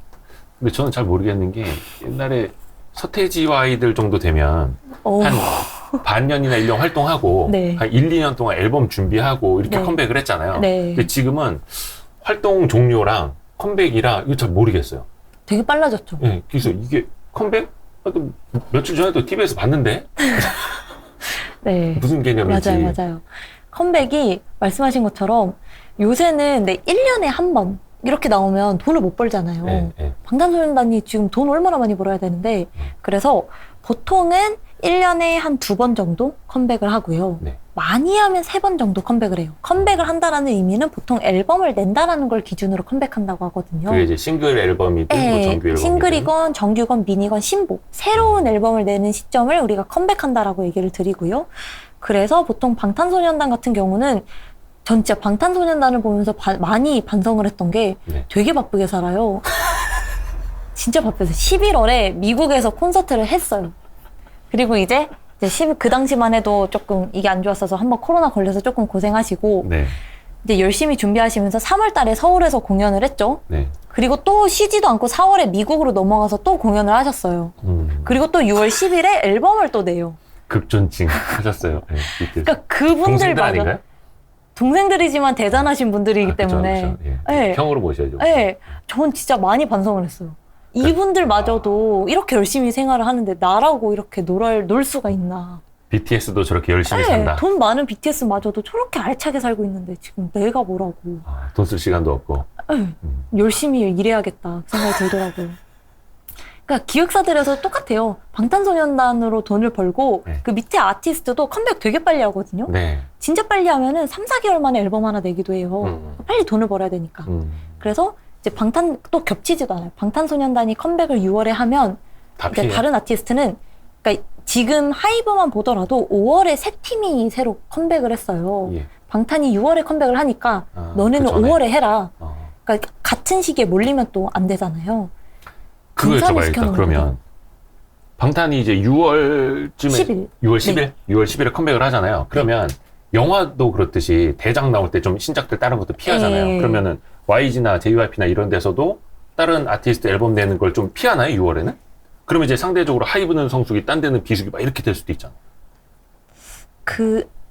Speaker 1: 근데 저는 잘 모르겠는 게 옛날에 서태지와 아이들 정도 되면 한 반년이나 1년 활동하고
Speaker 2: 네.
Speaker 1: 한 1, 2년 동안 앨범 준비하고 이렇게
Speaker 2: 네.
Speaker 1: 컴백을 했잖아요.
Speaker 2: 네.
Speaker 1: 근데 지금은 활동 종료랑 컴백이랑 이거 잘 모르겠어요.
Speaker 2: 되게 빨라졌죠.
Speaker 1: 네, 그래서 이게 컴백? 며칠 전에도 TV에서 봤는데
Speaker 2: 네.
Speaker 1: 무슨 개념인지.
Speaker 2: 맞아요. 컴백이 말씀하신 것처럼 요새는 1년에 한 번 이렇게 나오면 돈을 못 벌잖아요.
Speaker 1: 네, 네.
Speaker 2: 방탄소년단이 지금 돈 얼마나 많이 벌어야 되는데 그래서 보통은 1년에 한 2번 정도 컴백을 하고요.
Speaker 1: 네.
Speaker 2: 많이 하면 3번 정도 컴백을 해요. 컴백을 한다라는 의미는 보통 앨범을 낸다라는 걸 기준으로 컴백한다고 하거든요.
Speaker 1: 그게 이제 싱글 앨범이든 뭐
Speaker 2: 네,
Speaker 1: 정규 앨범이든.
Speaker 2: 싱글이건 정규건 미니건 신곡 새로운 앨범을 내는 시점을 우리가 컴백한다라고 얘기를 드리고요. 그래서 보통 방탄소년단 같은 경우는 전 진짜 방탄소년단을 보면서 많이 반성을 했던 게
Speaker 1: 네.
Speaker 2: 되게 바쁘게 살아요. 진짜 바쁘세요. 11월에 미국에서 콘서트를 했어요. 그리고 이제 그 당시만 해도 조금 이게 안 좋았어서 한번 코로나 걸려서 조금 고생하시고
Speaker 1: 네.
Speaker 2: 이제 열심히 준비하시면서 3월 달에 서울에서 공연을 했죠.
Speaker 1: 네.
Speaker 2: 그리고 또 쉬지도 않고 4월에 미국으로 넘어가서 또 공연을 하셨어요. 그리고 또 6월 10일에 앨범을 또 내요.
Speaker 1: 급존칭 하셨어요. 네,
Speaker 2: 그러니까 그분들
Speaker 1: 동생들 아닌가요?
Speaker 2: 동생들이지만 대단하신 분들이기 때문에.
Speaker 1: 그쵸. 예.
Speaker 2: 네.
Speaker 1: 형으로 모셔야죠.
Speaker 2: 네, 전 진짜 많이 반성을 했어요. 이분들마저도 이렇게 열심히 생활을 하는데 나라고 이렇게 놀 수가 있나.
Speaker 1: BTS도 저렇게 열심히
Speaker 2: 네,
Speaker 1: 산다.
Speaker 2: 돈 많은 BTS마저도 저렇게 알차게 살고 있는데 지금 내가 뭐라고.
Speaker 1: 돈 쓸 시간도 없고.
Speaker 2: 네, 열심히 일해야겠다 생각이 들더라고요. 그러니까 기획사들에서 똑같아요. 방탄소년단으로 돈을 벌고
Speaker 1: 네.
Speaker 2: 그 밑에 아티스트도 컴백 되게 빨리 하거든요.
Speaker 1: 네.
Speaker 2: 진짜 빨리 하면은 3, 4개월 만에 앨범 하나 내기도 해요. 빨리 돈을 벌어야 되니까. 그래서 이제 또 겹치지도 않아요. 방탄소년단이 컴백을 6월에 하면
Speaker 1: 다
Speaker 2: 이제
Speaker 1: 피해요.
Speaker 2: 다른 아티스트는 그러니까 지금 하이브만 보더라도 5월에 새 팀이 새로 컴백을 했어요.
Speaker 1: 예.
Speaker 2: 방탄이 6월에 컴백을 하니까
Speaker 1: 아,
Speaker 2: 너네는
Speaker 1: 그 전에.
Speaker 2: 5월에 해라.
Speaker 1: 어.
Speaker 2: 그러니까 같은 시기에 몰리면 또 안 되잖아요.
Speaker 1: 그거
Speaker 2: 분산을
Speaker 1: 여쭤봐야겠다.
Speaker 2: 시켜놓은
Speaker 1: 그러면
Speaker 2: 거죠.
Speaker 1: 방탄이 이제 6월쯤에
Speaker 2: 10일.
Speaker 1: 6월 10일?
Speaker 2: 네.
Speaker 1: 6월 10일에 컴백을 하잖아요. 그러면 영화도 그렇듯이 대작 나올 때 좀 신작들 다른 것도 피하잖아요.
Speaker 2: 네.
Speaker 1: 그러면은 YG나 JYP나 이런 데서도 다른 아티스트 앨범 내는 걸 좀 피하나요? 6월에는? 그러면 이제 상대적으로 하이브는 성수기, 딴 데는 비수기 막 이렇게 될 수도 있잖아.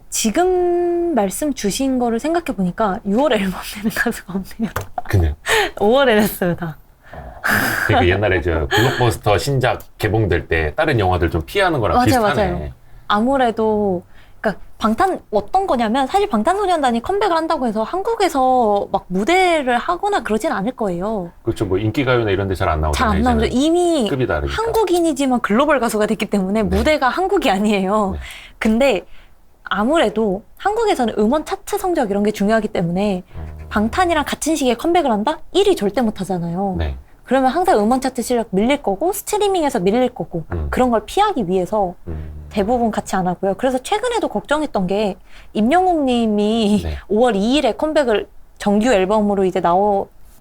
Speaker 2: 지금 말씀 주신 거를 생각해 보니까 6월 앨범 내는 가수가 없네요.
Speaker 1: 그냥
Speaker 2: 5월에 냈어요, 다.
Speaker 1: 그러니까 옛날에 저 블록버스터 신작 개봉될 때 다른 영화들 좀 피하는 거랑 비슷하네.
Speaker 2: 맞아요. 아무래도 그러니까 어떤 거냐면 사실 방탄소년단이 컴백을 한다고 해서 한국에서 막 무대를 하거나 그러진 않을 거예요.
Speaker 1: 그렇죠. 뭐 인기가요나 이런 데 잘 안
Speaker 2: 잘
Speaker 1: 나오잖아요.
Speaker 2: 안 나오죠.
Speaker 1: 이제는.
Speaker 2: 이미
Speaker 1: 급이 다르니까.
Speaker 2: 한국인이지만 글로벌 가수가 됐기 때문에
Speaker 1: 네.
Speaker 2: 무대가 한국이 아니에요.
Speaker 1: 네.
Speaker 2: 근데 아무래도 한국에서는 음원 차트 성적 이런 게 중요하기 때문에 방탄이랑 같은 시기에 컴백을 한다? 1위 절대 못 하잖아요.
Speaker 1: 네.
Speaker 2: 그러면 항상 음원 차트 실력 밀릴 거고 스트리밍에서 밀릴 거고 그런 걸 피하기 위해서 대부분 같이 안 하고요. 그래서 최근에도 걱정했던 게 임영웅 님이
Speaker 1: 네.
Speaker 2: 5월 2일에 컴백을 정규 앨범으로 이제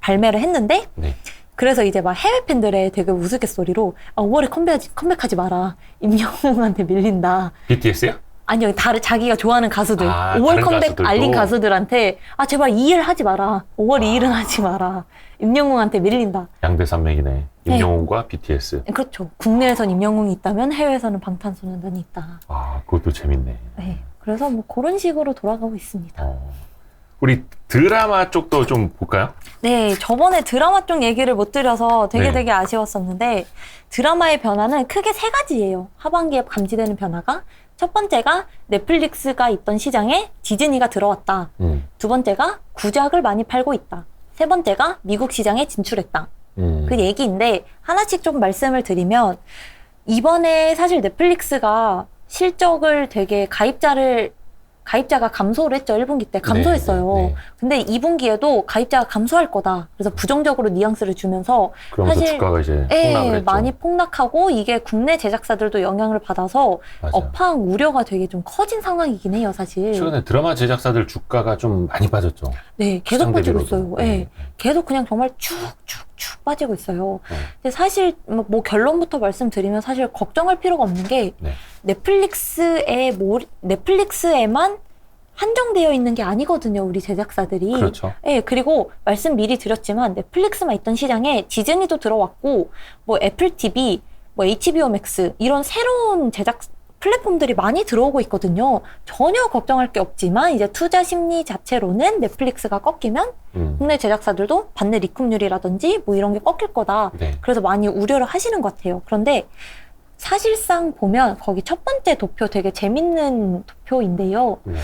Speaker 2: 발매를 했는데
Speaker 1: 네.
Speaker 2: 그래서 이제 막 해외 팬들의 되게 우스갯소리로 5월에 컴백하지 마라. 임영웅한테 밀린다.
Speaker 1: BTS요?
Speaker 2: 아니요, 자기가 좋아하는 가수들.
Speaker 1: 아,
Speaker 2: 5월
Speaker 1: 다른
Speaker 2: 컴백
Speaker 1: 가수들도?
Speaker 2: 알린 가수들한테 제발 2일 하지 마라. 5월 2일은 하지 마라. 임영웅한테 밀린다.
Speaker 1: 양대산맥이네. 임영웅과 BTS.
Speaker 2: 그렇죠. 국내에선 임영웅이 있다면 해외에서는 방탄소년단이 있다.
Speaker 1: 아, 그것도 재밌네.
Speaker 2: 네. 그래서 뭐 그런 식으로 돌아가고 있습니다.
Speaker 1: 우리 드라마 쪽도 좀 볼까요?
Speaker 2: 네, 저번에 드라마 쪽 얘기를 못 드려서
Speaker 1: 네.
Speaker 2: 되게 아쉬웠었는데 드라마의 변화는 크게 세 가지예요. 하반기에 감지되는 변화가. 첫 번째가 넷플릭스가 있던 시장에 디즈니가 들어왔다. 두 번째가 구작을 많이 팔고 있다. 세 번째가 미국 시장에 진출했다. 그 얘기인데 하나씩 좀 말씀을 드리면 이번에 사실 넷플릭스가 실적을 되게 가입자가 감소를 했죠. 1분기 때 감소했어요.
Speaker 1: 네.
Speaker 2: 근데 2분기에도 가입자가 감소할 거다. 그래서 부정적으로 뉘앙스를 주면서
Speaker 1: 그러면서
Speaker 2: 사실
Speaker 1: 주가가 이제 폭락을 했죠.
Speaker 2: 많이 폭락하고 이게 국내 제작사들도 영향을 받아서
Speaker 1: 맞아요.
Speaker 2: 업황 우려가 되게 좀 커진 상황이긴 해요, 사실.
Speaker 1: 최근에 드라마 제작사들 주가가 좀 많이 빠졌죠.
Speaker 2: 네, 계속
Speaker 1: 시장
Speaker 2: 빠지고
Speaker 1: 대비로도.
Speaker 2: 있어요. 네. 계속 그냥 정말 쭉쭉쭉 빠지고 있어요.
Speaker 1: 네.
Speaker 2: 근데 사실 뭐 결론부터 말씀드리면 사실 걱정할 필요가 없는 게
Speaker 1: 네.
Speaker 2: 넷플릭스에만 한정되어 있는 게 아니거든요, 우리 제작사들이.
Speaker 1: 그렇죠.
Speaker 2: 네, 그리고 말씀 미리 드렸지만 넷플릭스만 있던 시장에 디즈니도 들어왔고 뭐 애플 TV, 뭐 HBO 맥스 이런 새로운 제작 플랫폼들이 많이 들어오고 있거든요. 전혀 걱정할 게 없지만 이제 투자 심리 자체로는 넷플릭스가 꺾이면 국내 제작사들도 받는 리쿰률이라든지 뭐 이런 게 꺾일 거다.
Speaker 1: 네.
Speaker 2: 그래서 많이 우려를 하시는 것 같아요. 그런데 사실상 보면 거기 첫 번째 도표 되게 재밌는 도표인데요.
Speaker 1: 네.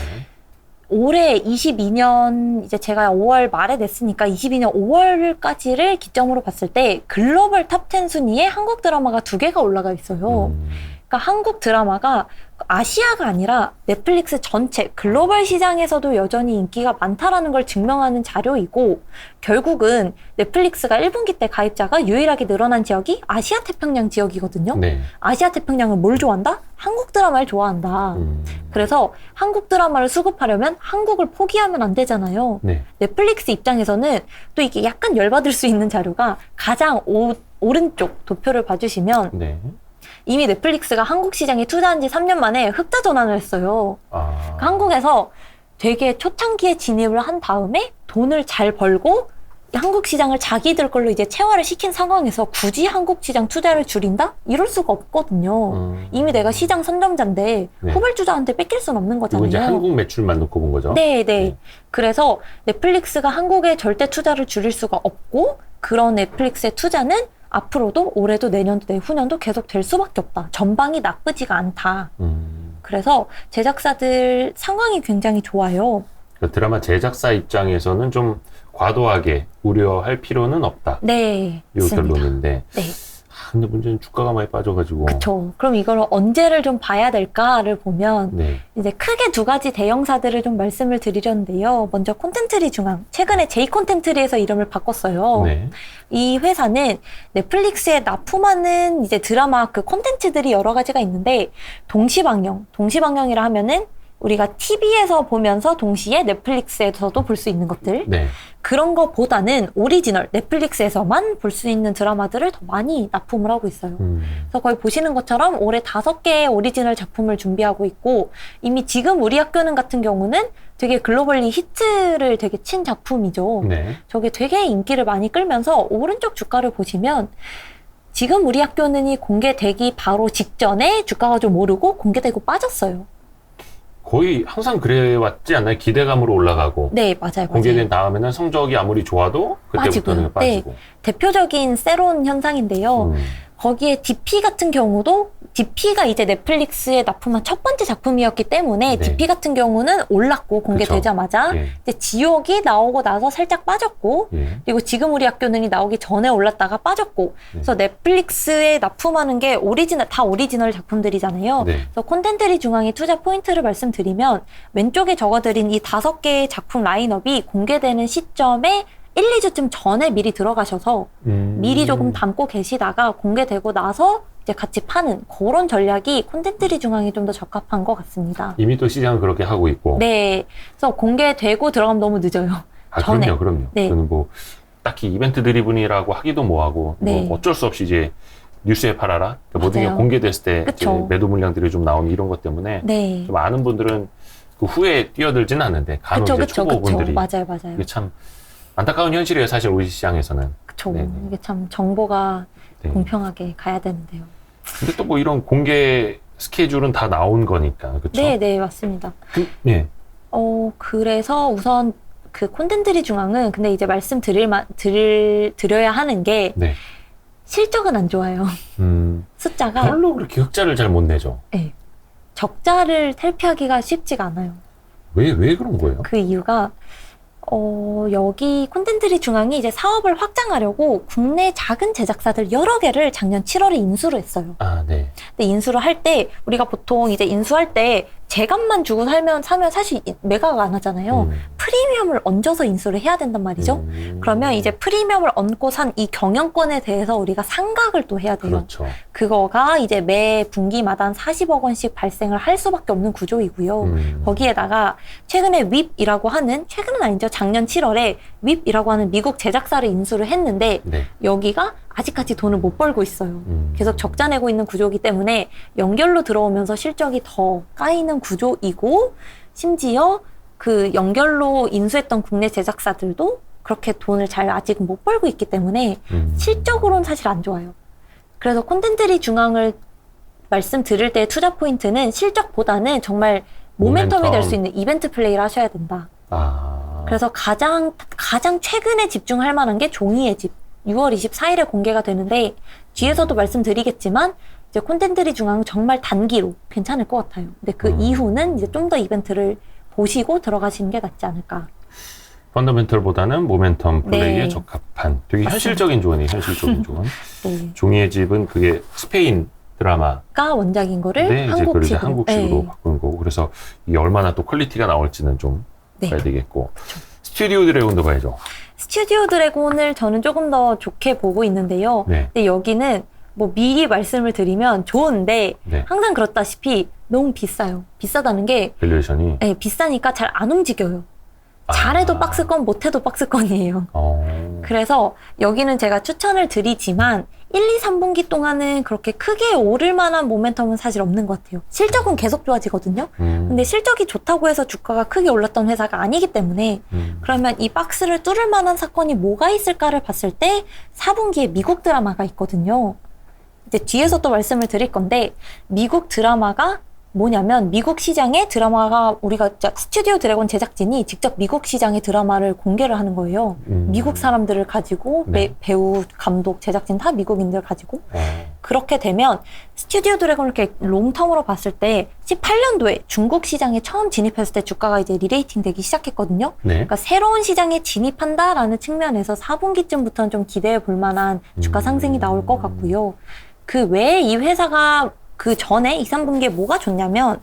Speaker 2: 올해 22년 이제 제가 5월 말에 냈으니까 22년 5월까지를 기점으로 봤을 때 글로벌 탑10 순위에 한국 드라마가 2개가 올라가 있어요. 그러니까 한국 드라마가 아시아가 아니라 넷플릭스 전체 글로벌 시장에서도 여전히 인기가 많다라는 걸 증명하는 자료이고 결국은 넷플릭스가 1분기 때 가입자가 유일하게 늘어난 지역이 아시아 태평양 지역이거든요.
Speaker 1: 네.
Speaker 2: 아시아 태평양은 뭘 좋아한다? 한국 드라마를 좋아한다. 그래서 한국 드라마를 수급하려면 한국을 포기하면 안 되잖아요.
Speaker 1: 네.
Speaker 2: 넷플릭스 입장에서는 또 이게 약간 열받을 수 있는 자료가 가장 오른쪽 도표를 봐주시면
Speaker 1: 네.
Speaker 2: 이미 넷플릭스가 한국 시장에 투자한 지 3년 만에 흑자 전환을 했어요. 그러니까 한국에서 되게 초창기에 진입을 한 다음에 돈을 잘 벌고 한국 시장을 자기들 걸로 이제 체화를 시킨 상황에서 굳이 한국 시장 투자를 줄인다? 이럴 수가 없거든요. 이미 내가 시장 선점자인데
Speaker 1: 네.
Speaker 2: 후발주자한테 뺏길 수는 없는
Speaker 1: 이거
Speaker 2: 거잖아요.
Speaker 1: 이제 한국 매출만 놓고 본 거죠?
Speaker 2: 네.
Speaker 1: 네.
Speaker 2: 그래서 넷플릭스가 한국에 절대 투자를 줄일 수가 없고 그런 넷플릭스의 투자는 앞으로도 올해도 내년도 내후년도 계속 될 수밖에 없다. 전방이 나쁘지가 않다. 그래서 제작사들 상황이 굉장히 좋아요.
Speaker 1: 그러니까 드라마 제작사 입장에서는 좀 과도하게 우려할 필요는 없다.
Speaker 2: 네,
Speaker 1: 이
Speaker 2: 맞습니다.
Speaker 1: 결론인데.
Speaker 2: 네.
Speaker 1: 근데 문제는 주가가 많이 빠져가지고.
Speaker 2: 그쵸. 그럼 이걸 언제를 좀 봐야 될까를 보면
Speaker 1: 네.
Speaker 2: 이제 크게 두 가지 대형사들을 좀 말씀을 드리려는데요. 먼저 콘텐츠리 중앙. 최근에 J 콘텐츠리에서 이름을 바꿨어요.
Speaker 1: 네.
Speaker 2: 이 회사는 넷플릭스에 납품하는 이제 드라마 그 콘텐츠들이 여러 가지가 있는데 동시방영이라 하면은 우리가 TV에서 보면서 동시에 넷플릭스에서도 볼 수 있는 것들.
Speaker 1: 네.
Speaker 2: 그런 거보다는 오리지널 넷플릭스에서만 볼 수 있는 드라마들을 더 많이 납품을 하고 있어요. 그래서 거의 보시는 것처럼 올해 5개의 오리지널 작품을 준비하고 있고 이미 지금 우리 학교는 같은 경우는 되게 글로벌리 히트를 되게 친 작품이죠.
Speaker 1: 네.
Speaker 2: 저게 되게 인기를 많이 끌면서 오른쪽 주가를 보시면 지금 우리 학교는이 공개되기 바로 직전에 주가가 좀 오르고 공개되고 빠졌어요.
Speaker 1: 거의 항상 그래왔지 않나요? 기대감으로 올라가고.
Speaker 2: 네, 맞아요.
Speaker 1: 공개된 다음에는 성적이 아무리 좋아도 그때부터는
Speaker 2: 빠지고요.
Speaker 1: 빠지고.
Speaker 2: 네, 대표적인 세론 현상인데요. 거기에 DP 같은 경우도 DP가 이제 넷플릭스에 납품한 첫 번째 작품이었기 때문에
Speaker 1: 네.
Speaker 2: DP 같은 경우는 올랐고 공개되자마자
Speaker 1: 예.
Speaker 2: 이제 지옥이 나오고 나서 살짝 빠졌고
Speaker 1: 예.
Speaker 2: 그리고 지금 우리 학교는이 나오기 전에 올랐다가 빠졌고 그래서 넷플릭스에 납품하는 게 다 오리지널 작품들이잖아요.
Speaker 1: 네.
Speaker 2: 그래서 콘텐츠리 중앙의 투자 포인트를 말씀드리면 왼쪽에 적어드린 이 5개의 작품 라인업이 공개되는 시점에 1, 2주쯤 전에 미리 들어가셔서 미리 조금 담고 계시다가 공개되고 나서 이제 같이 파는 그런 전략이 콘텐츠리 중앙에 좀 더 적합한 것 같습니다.
Speaker 1: 이미 또 시장은 그렇게 하고 있고.
Speaker 2: 네. 그래서 공개되고 들어가면 너무 늦어요.
Speaker 1: 아,
Speaker 2: 전에.
Speaker 1: 그럼요.
Speaker 2: 네.
Speaker 1: 저는 뭐 딱히 이벤트 드리븐이라고 하기도 뭐하고
Speaker 2: 네.
Speaker 1: 뭐 어쩔 수 없이 이제 뉴스에 팔아라. 그러니까 모든 게
Speaker 2: 맞아요.
Speaker 1: 공개됐을 때 이제
Speaker 2: 그쵸.
Speaker 1: 매도 물량들이 좀 나오는 이런 것 때문에
Speaker 2: 네.
Speaker 1: 좀 아는 분들은 그 후에 뛰어들지는 않는데 간혹 이제 초보분들이
Speaker 2: 맞아요.
Speaker 1: 이게 참 안타까운 현실이에요. 사실 우리 시장에서는.
Speaker 2: 그쵸.
Speaker 1: 네네.
Speaker 2: 이게 참 정보가
Speaker 1: 네.
Speaker 2: 공평하게 가야 되는데요.
Speaker 1: 근데 또 뭐 이런 공개 스케줄은 다 나온 거니까. 그렇죠?
Speaker 2: 네, 맞습니다.
Speaker 1: 네.
Speaker 2: 그래서 우선 그 콘텐츠리 중앙은 근데 이제 드려야 하는 게
Speaker 1: 네.
Speaker 2: 실적은 안 좋아요. 숫자가
Speaker 1: 별로 그렇게 흑자를 잘 못 내죠.
Speaker 2: 네, 적자를 탈피하기가 쉽지가 않아요.
Speaker 1: 왜 그런 거예요?
Speaker 2: 그 이유가 여기 콘텐츠리 중앙이 이제 사업을 확장하려고 국내 작은 제작사들 여러 개를 작년 7월에 인수를 했어요.
Speaker 1: 아, 네.
Speaker 2: 근데 인수를 할 때 우리가 보통 이제 인수할 때 제값만 주고 사면 사실 매각을 안 하잖아요. 프리미엄을 얹어서 인수를 해야 된단 말이죠. 그러면 이제 프리미엄을 얹고 산 이 경영권에 대해서 우리가 상각을 또 해야 돼요.
Speaker 1: 그렇죠.
Speaker 2: 그거가 이제 매 분기마다 한 40억 원씩 발생을 할 수밖에 없는 구조이고요. 거기에다가 최근에 윕이라고 하는, 최근은 아니죠. 작년 7월에 윕이라고 하는 미국 제작사를 인수를 했는데
Speaker 1: 네.
Speaker 2: 여기가 아직까지 돈을 못 벌고 있어요. 계속 적자 내고 있는 구조이기 때문에 연결로 들어오면서 실적이 더 까이는 구조이고, 심지어 그 연결로 인수했던 국내 제작사들도 그렇게 돈을 잘 아직 못 벌고 있기 때문에 실적으로는 사실 안 좋아요. 그래서 콘텐츠리 중앙을 말씀드릴 때 투자 포인트는 실적보다는 정말 모멘텀이 될 수 있는 이벤트 플레이를 하셔야 된다. 그래서 가장 최근에 집중할 만한 게 종이의 집. 6월 24일에 공개가 되는데 뒤에서도 말씀드리겠지만 이제 콘텐츠리 중앙 정말 단기로 괜찮을 것 같아요. 근데 그 이후는 이제 좀 더 이벤트를 보시고 들어가시는 게 낫지 않을까.
Speaker 1: 펀더멘털보다는 모멘텀 플레이에
Speaker 2: 네.
Speaker 1: 적합한 되게
Speaker 2: 맞습니다.
Speaker 1: 현실적인 조언이에요. 현실적인 조언.
Speaker 2: 네.
Speaker 1: 종이의 집은 그게 스페인 드라마
Speaker 2: 가 원작인 거를
Speaker 1: 네, 이제 그걸 이제
Speaker 2: 한국식으로.
Speaker 1: 한국식으로
Speaker 2: 네.
Speaker 1: 바꾸는 거고 그래서 이게 얼마나 또 퀄리티가 나올지는 좀
Speaker 2: 네.
Speaker 1: 봐야 되겠고 스튜디오 드래곤도 봐야죠.
Speaker 2: 스튜디오 드래곤을 저는 조금 더 좋게 보고 있는데요.
Speaker 1: 네.
Speaker 2: 근데 여기는 뭐 미리 말씀을 드리면 좋은데
Speaker 1: 네.
Speaker 2: 항상 그렇다시피 너무 비싸요. 비싸다는 게
Speaker 1: 밸류에이션이
Speaker 2: 비싸니까 잘 안 움직여요. 잘해도 박스권, 못해도 박스권이에요. 그래서 여기는 제가 추천을 드리지만 1, 2, 3분기 동안은 그렇게 크게 오를 만한 모멘텀은 사실 없는 것 같아요. 실적은 계속 좋아지거든요. 근데 실적이 좋다고 해서 주가가 크게 올랐던 회사가 아니기 때문에 그러면 이 박스를 뚫을 만한 사건이 뭐가 있을까를 봤을 때 4분기에 미국 드라마가 있거든요. 이제 뒤에서 또 말씀을 드릴 건데 미국 드라마가 뭐냐면 미국 시장의 드라마가 우리가 스튜디오 드래곤 제작진이 직접 미국 시장의 드라마를 공개를 하는 거예요. 미국 사람들을 가지고
Speaker 1: 네.
Speaker 2: 배우, 감독, 제작진 다 미국인들 가지고 그렇게 되면 스튜디오 드래곤을 이렇게 롱텀으로 봤을 때 18년도에 중국 시장에 처음 진입했을 때 주가가 이제 리레이팅 되기 시작했거든요.
Speaker 1: 네.
Speaker 2: 그러니까 새로운 시장에 진입한다라는 측면에서 4분기쯤부터는 좀 기대해 볼 만한 주가 상승이 나올 것 같고요. 그 외에 이 회사가 그 전에 2, 3분기에 뭐가 좋냐면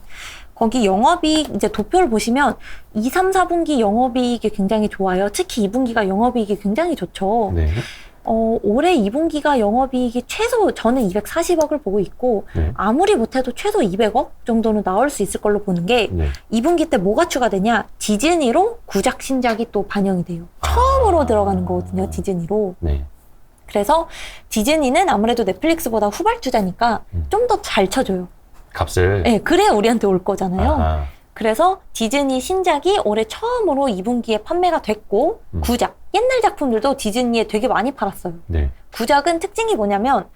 Speaker 2: 거기 영업이익 이제 도표를 보시면 2, 3, 4분기 영업이익이 굉장히 좋아요. 특히 2분기가 영업이익이 굉장히 좋죠.
Speaker 1: 네.
Speaker 2: 올해 2분기가 영업이익이 최소 저는 240억을 보고 있고
Speaker 1: 네.
Speaker 2: 아무리 못해도 최소 200억 정도는 나올 수 있을 걸로 보는 게
Speaker 1: 네.
Speaker 2: 2분기 때 뭐가 추가되냐? 디즈니로 구작 신작이 또 반영이 돼요. 처음으로 들어가는 거거든요. 디즈니로.
Speaker 1: 네.
Speaker 2: 그래서 디즈니는 아무래도 넷플릭스보다 후발주자니까 좀 더 잘 쳐줘요.
Speaker 1: 값을.
Speaker 2: 네, 그래야 우리한테 올 거잖아요.
Speaker 1: 아하.
Speaker 2: 그래서 디즈니 신작이 올해 처음으로 2분기에 판매가 됐고 구작, 옛날 작품들도 디즈니에 되게 많이 팔았어요.
Speaker 1: 네.
Speaker 2: 구작은 특징이 뭐냐면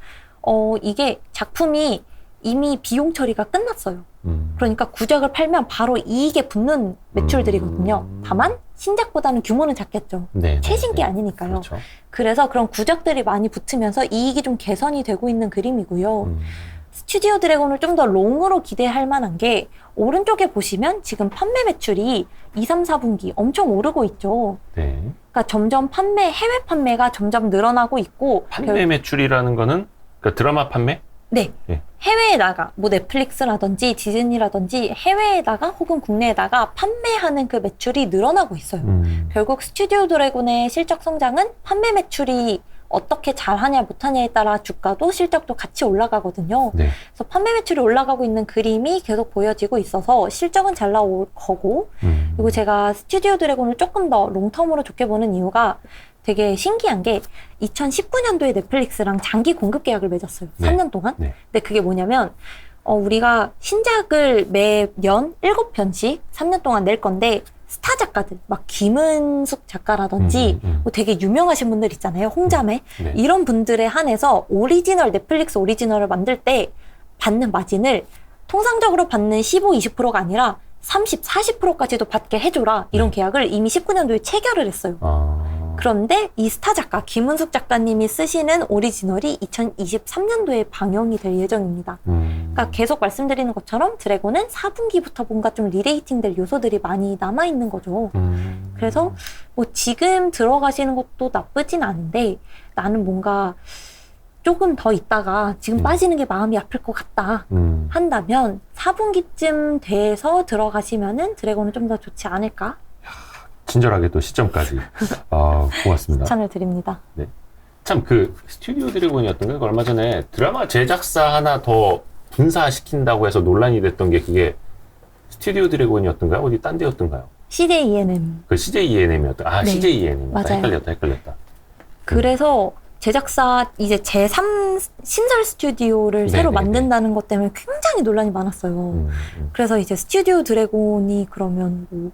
Speaker 2: 이게 작품이 이미 비용 처리가 끝났어요. 그러니까 구작을 팔면 바로 이익에 붙는 매출들이거든요. 다만 신작보다는 규모는 작겠죠.
Speaker 1: 네,
Speaker 2: 최신기
Speaker 1: 네.
Speaker 2: 아니니까요.
Speaker 1: 그렇죠.
Speaker 2: 그래서 그런 구작들이 많이 붙으면서 이익이 좀 개선이 되고 있는 그림이고요. 스튜디오 드래곤을 좀 더 롱으로 기대할 만한 게 오른쪽에 보시면 지금 판매 매출이 2, 3, 4분기 엄청 오르고 있죠.
Speaker 1: 네.
Speaker 2: 그러니까 점점 해외 판매가 점점 늘어나고 있고
Speaker 1: 판매 매출이라는 거는 그러니까 드라마 판매?
Speaker 2: 네.
Speaker 1: 예.
Speaker 2: 해외에다가 뭐 넷플릭스라든지 디즈니라든지 해외에다가 혹은 국내에다가 판매하는 그 매출이 늘어나고 있어요. 결국 스튜디오 드래곤의 실적 성장은 판매 매출이 어떻게 잘하냐 못하냐에 따라 주가도 실적도 같이 올라가거든요.
Speaker 1: 네.
Speaker 2: 그래서 판매 매출이 올라가고 있는 그림이 계속 보여지고 있어서 실적은 잘 나올 거고 그리고 제가 스튜디오 드래곤을 조금 더 롱텀으로 좋게 보는 이유가 되게 신기한 게 2019년도에 넷플릭스랑 장기 공급 계약을 맺었어요.
Speaker 1: 네.
Speaker 2: 3년 동안.
Speaker 1: 네.
Speaker 2: 근데 그게 뭐냐면 우리가 신작을 매년 7편씩 3년 동안 낼 건데 스타 작가들 막 김은숙 작가라든지 뭐 되게 유명하신 분들 있잖아요. 홍자매.
Speaker 1: 네.
Speaker 2: 이런 분들에 한해서 넷플릭스 오리지널을 만들 때 받는 마진을 통상적으로 받는 15, 20%가 아니라 30, 40%까지도 받게 해줘라. 이런 계약을 이미 19년도에 체결을 했어요. 그런데 이 스타 작가 김은숙 작가님이 쓰시는 오리지널이 2023년도에 방영이 될 예정입니다. 그러니까 계속 말씀드리는 것처럼 드래곤은 4분기부터 뭔가 좀 리레이팅 될 요소들이 많이 남아있는 거죠. 그래서 뭐 지금 들어가시는 것도 나쁘진 않은데 나는 뭔가 조금 더 있다가 지금 빠지는 게 마음이 아플 것 같다 한다면 4분기쯤 돼서 들어가시면은 드래곤은 좀 더 좋지 않을까?
Speaker 1: 친절하게 또 시점까지. 아, 고맙습니다.
Speaker 2: 추천을 드립니다.
Speaker 1: 네. 참 그 스튜디오 드래곤이었던 게 얼마 전에 드라마 제작사 하나 더 분사시킨다고 해서 논란이 됐던 게 그게 스튜디오 드래곤이었던가요? 어디 딴 데였던가요?
Speaker 2: CJ ENM.
Speaker 1: 그 CJ ENM이었던.
Speaker 2: 네.
Speaker 1: CJ ENM이었다.
Speaker 2: 맞아요.
Speaker 1: 헷갈렸다.
Speaker 2: 그래서 제작사 이제 제3 신설 스튜디오를 새로
Speaker 1: 네네네.
Speaker 2: 만든다는 것 때문에 굉장히 논란이 많았어요. 그래서 이제 스튜디오 드래곤이 그러면 뭐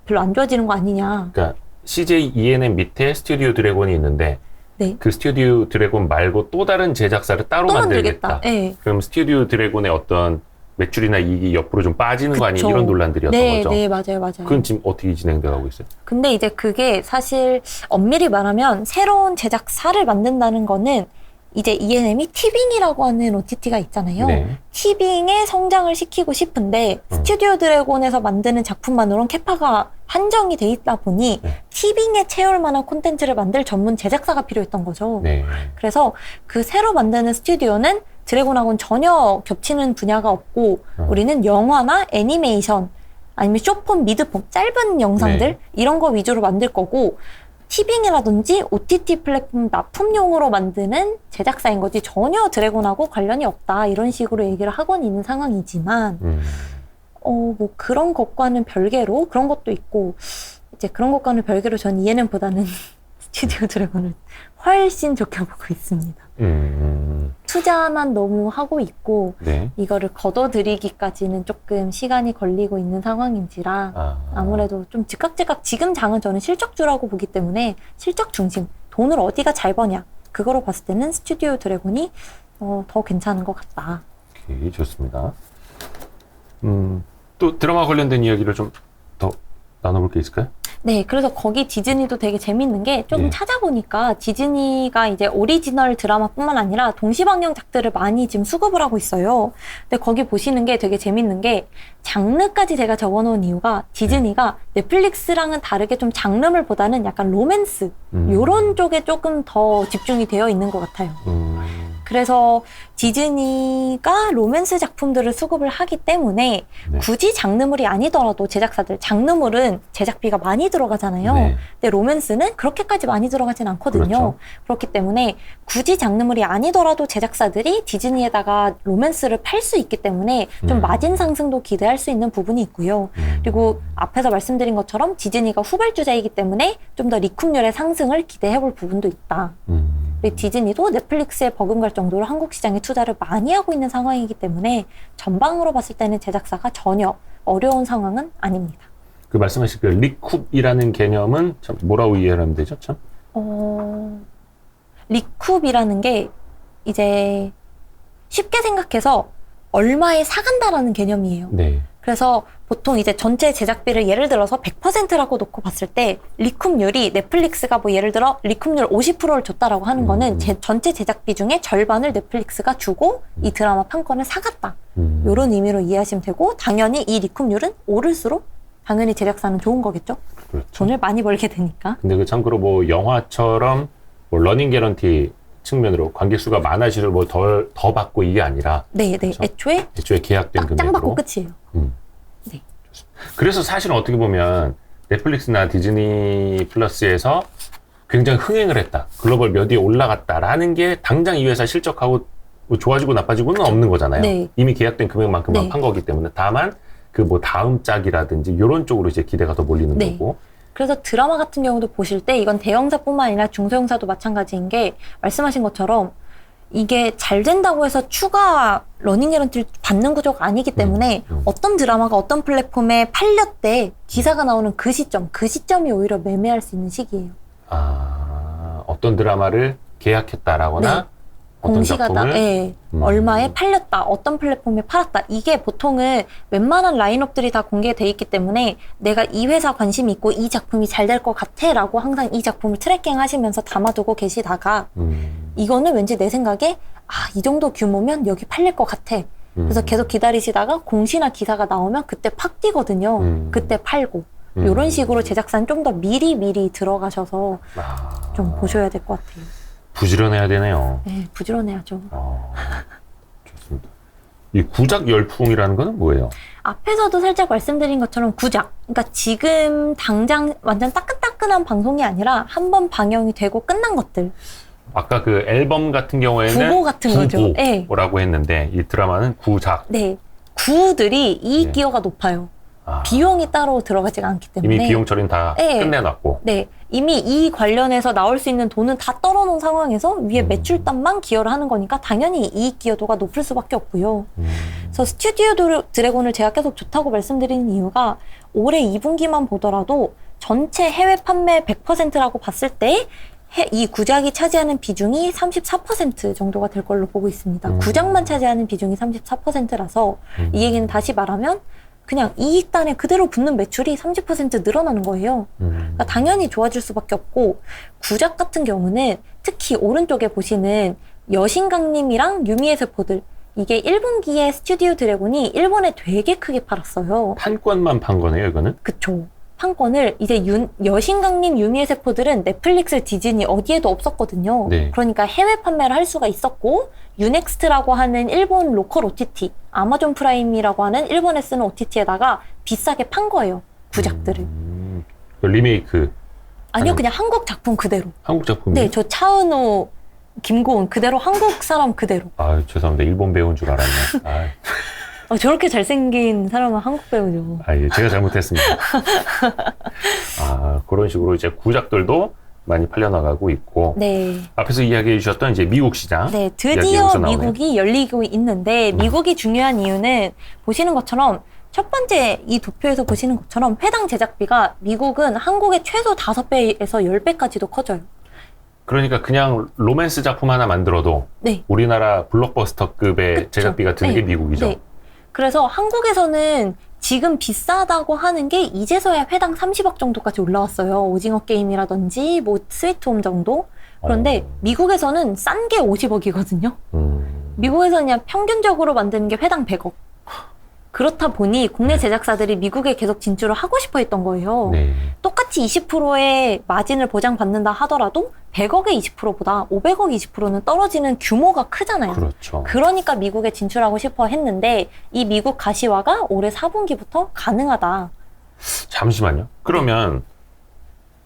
Speaker 2: 별로 안 좋아지는 거 아니냐.
Speaker 1: 그러니까 CJ ENM 밑에 스튜디오 드래곤이 있는데
Speaker 2: 네.
Speaker 1: 그 스튜디오 드래곤 말고 또 다른 제작사를 따로
Speaker 2: 또
Speaker 1: 만들겠다.
Speaker 2: 만들겠다. 네.
Speaker 1: 그럼 스튜디오 드래곤의 어떤 매출이나 이익이 옆으로 좀 빠지는 거 아니에요?
Speaker 2: 그쵸.
Speaker 1: 이런 논란들이었던
Speaker 2: 네,
Speaker 1: 거죠.
Speaker 2: 네, 맞아요.
Speaker 1: 그건 지금 어떻게 진행돼 가고 있어요?
Speaker 2: 근데 이제 그게 사실 엄밀히 말하면 새로운 제작사를 만든다는 거는 이제 ENM이 티빙이라고 하는 OTT가 있잖아요.
Speaker 1: 네.
Speaker 2: 티빙에 성장을 시키고 싶은데 스튜디오 드래곤에서 만드는 작품만으로는 캐파가 한정이 돼 있다 보니
Speaker 1: 네.
Speaker 2: 티빙에 채울 만한 콘텐츠를 만들 전문 제작사가 필요했던 거죠.
Speaker 1: 네.
Speaker 2: 그래서 그 새로 만드는 스튜디오는 드래곤하고는 전혀 겹치는 분야가 없고 우리는 영화나 애니메이션 아니면 쇼폼, 미드폼, 짧은 영상들
Speaker 1: 네.
Speaker 2: 이런 거 위주로 만들 거고 티빙이라든지 OTT 플랫폼 납품용으로 만드는 제작사인 거지 전혀 드래곤하고 관련이 없다 이런 식으로 얘기를 하고는 있는 상황이지만 뭐 그런 것과는 별개로 그런 것도 있고 이제 그런 것과는 별개로 전 ENM보다는 스튜디오 드래곤을 훨씬 좋게 보고 있습니다. 투자만 너무 하고 있고
Speaker 1: 네.
Speaker 2: 이거를 걷어들이기까지는 조금 시간이 걸리고 있는 상황인지라 아무래도 좀 즉각 지금 장은 저는 실적주라고 보기 때문에 실적 중심 돈을 어디가 잘 버냐 그거로 봤을 때는 스튜디오 드래곤이 더 괜찮은 것 같다.
Speaker 1: 오케이, 좋습니다. 또 드라마 관련된 이야기를 좀 더 나눠볼 게 있을까요?
Speaker 2: 네, 그래서 거기 디즈니도 되게 재밌는 게 조금
Speaker 1: 예.
Speaker 2: 찾아보니까 디즈니가 이제 오리지널 드라마뿐만 아니라 동시방영작들을 많이 지금 수급을 하고 있어요. 근데 거기 보시는 게 되게 재밌는 게 장르까지 제가 적어놓은 이유가 디즈니가 넷플릭스랑은 다르게 좀 장르물보다는 약간 로맨스 요런 쪽에 조금 더 집중이 되어 있는 것 같아요. 그래서 디즈니가 로맨스 작품들을 수급을 하기 때문에
Speaker 1: 네.
Speaker 2: 굳이 장르물이 아니더라도 제작사들 장르물은 제작비가 많이 들어가잖아요.
Speaker 1: 네.
Speaker 2: 근데 로맨스는 그렇게까지 많이 들어가진 않거든요.
Speaker 1: 그렇죠.
Speaker 2: 그렇기 때문에 굳이 장르물이 아니더라도 제작사들이 디즈니에다가 로맨스를 팔 수 있기 때문에 좀 마진 상승도 기대할 수 있는 부분이 있고요. 그리고 앞에서 말씀드린 것처럼 디즈니가 후발주자이기 때문에 좀 더 리쿰률의 상승을 기대해볼 부분도 있다. 그리고 디즈니도 넷플릭스에 버금갈 정도로 한국 시장에 투자를 많이 하고 있는 상황이기 때문에 전방으로 봤을 때는 제작사가 전혀 어려운 상황은 아닙니다.
Speaker 1: 그 말씀하신 그 리쿱이라는 개념은 참 뭐라고 이해하면 되죠? 참?
Speaker 2: 리쿱이라는 게 이제 쉽게 생각해서 얼마에 사간다라는 개념이에요.
Speaker 1: 네.
Speaker 2: 그래서 보통 이제 전체 제작비를 예를 들어서 100%라고 놓고 봤을 때 리쿰율이 넷플릭스가 뭐 예를 들어 리쿰율 50%를 줬다라고 하는 거는 전체 제작비 중에 절반을 넷플릭스가 주고 이 드라마 판권을 사갔다. 이런 의미로 이해하시면 되고 당연히 이 리쿰율은 오를수록 당연히 제작사는 좋은 거겠죠.
Speaker 1: 그렇죠.
Speaker 2: 돈을 많이 벌게 되니까.
Speaker 1: 근데 그 참고로 뭐 영화처럼 뭐 러닝 개런티 측면으로 관객 수가 많아지를 뭐 더 받고 이게 아니라
Speaker 2: 네.
Speaker 1: 그렇죠?
Speaker 2: 애초에
Speaker 1: 계약된
Speaker 2: 딱 짱
Speaker 1: 금액으로.
Speaker 2: 받고 끝이에요. 네.
Speaker 1: 그래서 사실은 어떻게 보면 넷플릭스나 디즈니 플러스에서 굉장히 흥행을 했다. 글로벌 몇 위에 올라갔다라는 게 당장 이 회사 실적하고 뭐 좋아지고 나빠지고는 없는 거잖아요.
Speaker 2: 네.
Speaker 1: 이미 계약된 금액만큼만
Speaker 2: 네.
Speaker 1: 판 거기 때문에. 다만 그 뭐 다음 짝이라든지 이런 쪽으로 이제 기대가 더 몰리는
Speaker 2: 네.
Speaker 1: 거고.
Speaker 2: 그래서 드라마 같은 경우도 보실 때 이건 대형사뿐만 아니라 중소형사도 마찬가지인 게 말씀하신 것처럼 이게 잘 된다고 해서 추가 러닝 개런티를 받는 구조가 아니기 때문에 어떤 드라마가 어떤 플랫폼에 팔렸대 기사가 나오는 그 시점이 오히려 매매할 수 있는 시기예요.
Speaker 1: 아, 어떤 드라마를 계약했다라거나
Speaker 2: 네.
Speaker 1: 어떤
Speaker 2: 공시가
Speaker 1: 작품을
Speaker 2: 네. 얼마에 팔렸다, 어떤 플랫폼에 팔았다. 이게 보통은 웬만한 라인업들이 다 공개돼 있기 때문에 내가 이 회사 관심이 있고 이 작품이 잘 될 것 같아 라고 항상 이 작품을 트래킹 하시면서 담아두고 계시다가 이거는 왠지 내 생각에 이 정도 규모면 여기 팔릴 것 같아. 그래서 계속 기다리시다가 공시나 기사가 나오면 그때 팍 뛰거든요. 그때 팔고. 이런 식으로 제작사는 좀 더 미리 들어가셔서 좀 보셔야 될 것 같아요.
Speaker 1: 부지런해야 되네요.
Speaker 2: 네, 부지런해야죠.
Speaker 1: 좋습니다. 이 구작 열풍이라는 거는 뭐예요?
Speaker 2: 앞에서도 살짝 말씀드린 것처럼 구작. 그러니까 지금 당장 완전 따끈따끈한 방송이 아니라 한 번 방영이 되고 끝난 것들.
Speaker 1: 아까 그 앨범 같은 경우에는
Speaker 2: 구보 같은 거죠. 네.
Speaker 1: 구보라고 했는데 이 드라마는 구작.
Speaker 2: 네. 구들이 이익
Speaker 1: 네.
Speaker 2: 기여가 높아요. 비용이 따로 들어가지가 않기 때문에.
Speaker 1: 이미 비용 처리는 다
Speaker 2: 네.
Speaker 1: 끝내놨고.
Speaker 2: 네. 이미 이 관련해서 나올 수 있는 돈은 다 떨어놓은 상황에서 위에 매출단만 기여를 하는 거니까 당연히 이익 기여도가 높을 수밖에 없고요. 그래서 스튜디오 드래곤을 제가 계속 좋다고 말씀드리는 이유가 올해 2분기만 보더라도 전체 해외 판매 100%라고 봤을 때 이 구작이 차지하는 비중이 34% 정도가 될 걸로 보고 있습니다. 구작만 차지하는 비중이 34%라서 이 얘기는 다시 말하면 그냥 이익단에 그대로 붙는 매출이 30% 늘어나는 거예요. 그러니까 당연히 좋아질 수밖에 없고 구작 같은 경우는 특히 오른쪽에 보시는 여신강림이랑 유미의 세포들 이게 1분기에 스튜디오 드래곤이 일본에 되게 크게 팔았어요.
Speaker 1: 판권만 판 거네요, 이거는?
Speaker 2: 그쵸. 판권을 이제 여신강림 유미의 세포들은 넷플릭스, 디즈니 어디에도 없었거든요.
Speaker 1: 네.
Speaker 2: 그러니까 해외 판매를 할 수가 있었고 유넥스트라고 하는 일본 로컬 OTT, 아마존 프라임이라고 하는 일본에 쓰는 OTT에다가 비싸게 판 거예요. 구작들을.
Speaker 1: 리메이크.
Speaker 2: 아니요, 그냥 한국 작품 그대로.
Speaker 1: 한국 작품이요?
Speaker 2: 네, 저 차은우, 김고은 그대로 한국 사람 그대로.
Speaker 1: 아, 죄송합니다. 일본 배우인 줄 알았네.
Speaker 2: 저렇게 잘생긴 사람은 한국 배우죠.
Speaker 1: 예, 제가 잘못했습니다. 그런 식으로 이제 구작들도 많이 팔려나가고 있고.
Speaker 2: 네.
Speaker 1: 앞에서 이야기해 주셨던 이제 미국 시장.
Speaker 2: 네, 드디어 미국이 열리고 있는데 미국이 중요한 이유는 보시는 것처럼 첫 번째 이 도표에서 보시는 것처럼 회당 제작비가 미국은 한국의 최소 5배에서 10배까지도 커져요.
Speaker 1: 그러니까 그냥 로맨스 작품 하나 만들어도
Speaker 2: 네.
Speaker 1: 우리나라 블록버스터급의
Speaker 2: 그쵸.
Speaker 1: 제작비가 드는 게
Speaker 2: 네.
Speaker 1: 미국이죠.
Speaker 2: 네. 그래서 한국에서는 지금 비싸다고 하는 게 이제서야 회당 30억 정도까지 올라왔어요. 오징어 게임이라든지 뭐 스위트홈 정도. 그런데 미국에서는 싼 게 50억이거든요. 미국에서는 그냥 평균적으로 만드는 게 회당 100억. 그렇다 보니 국내 제작사들이 미국에 계속 진출을 하고 싶어 했던 거예요.
Speaker 1: 네.
Speaker 2: 똑같이 20%의 마진을 보장받는다 하더라도 100억의 20%보다 500억 20%는 떨어지는 규모가 크잖아요.
Speaker 1: 그렇죠.
Speaker 2: 그러니까 미국에 진출하고 싶어 했는데 이 미국 가시화가 올해 4분기부터 가능하다.
Speaker 1: 잠시만요. 그러면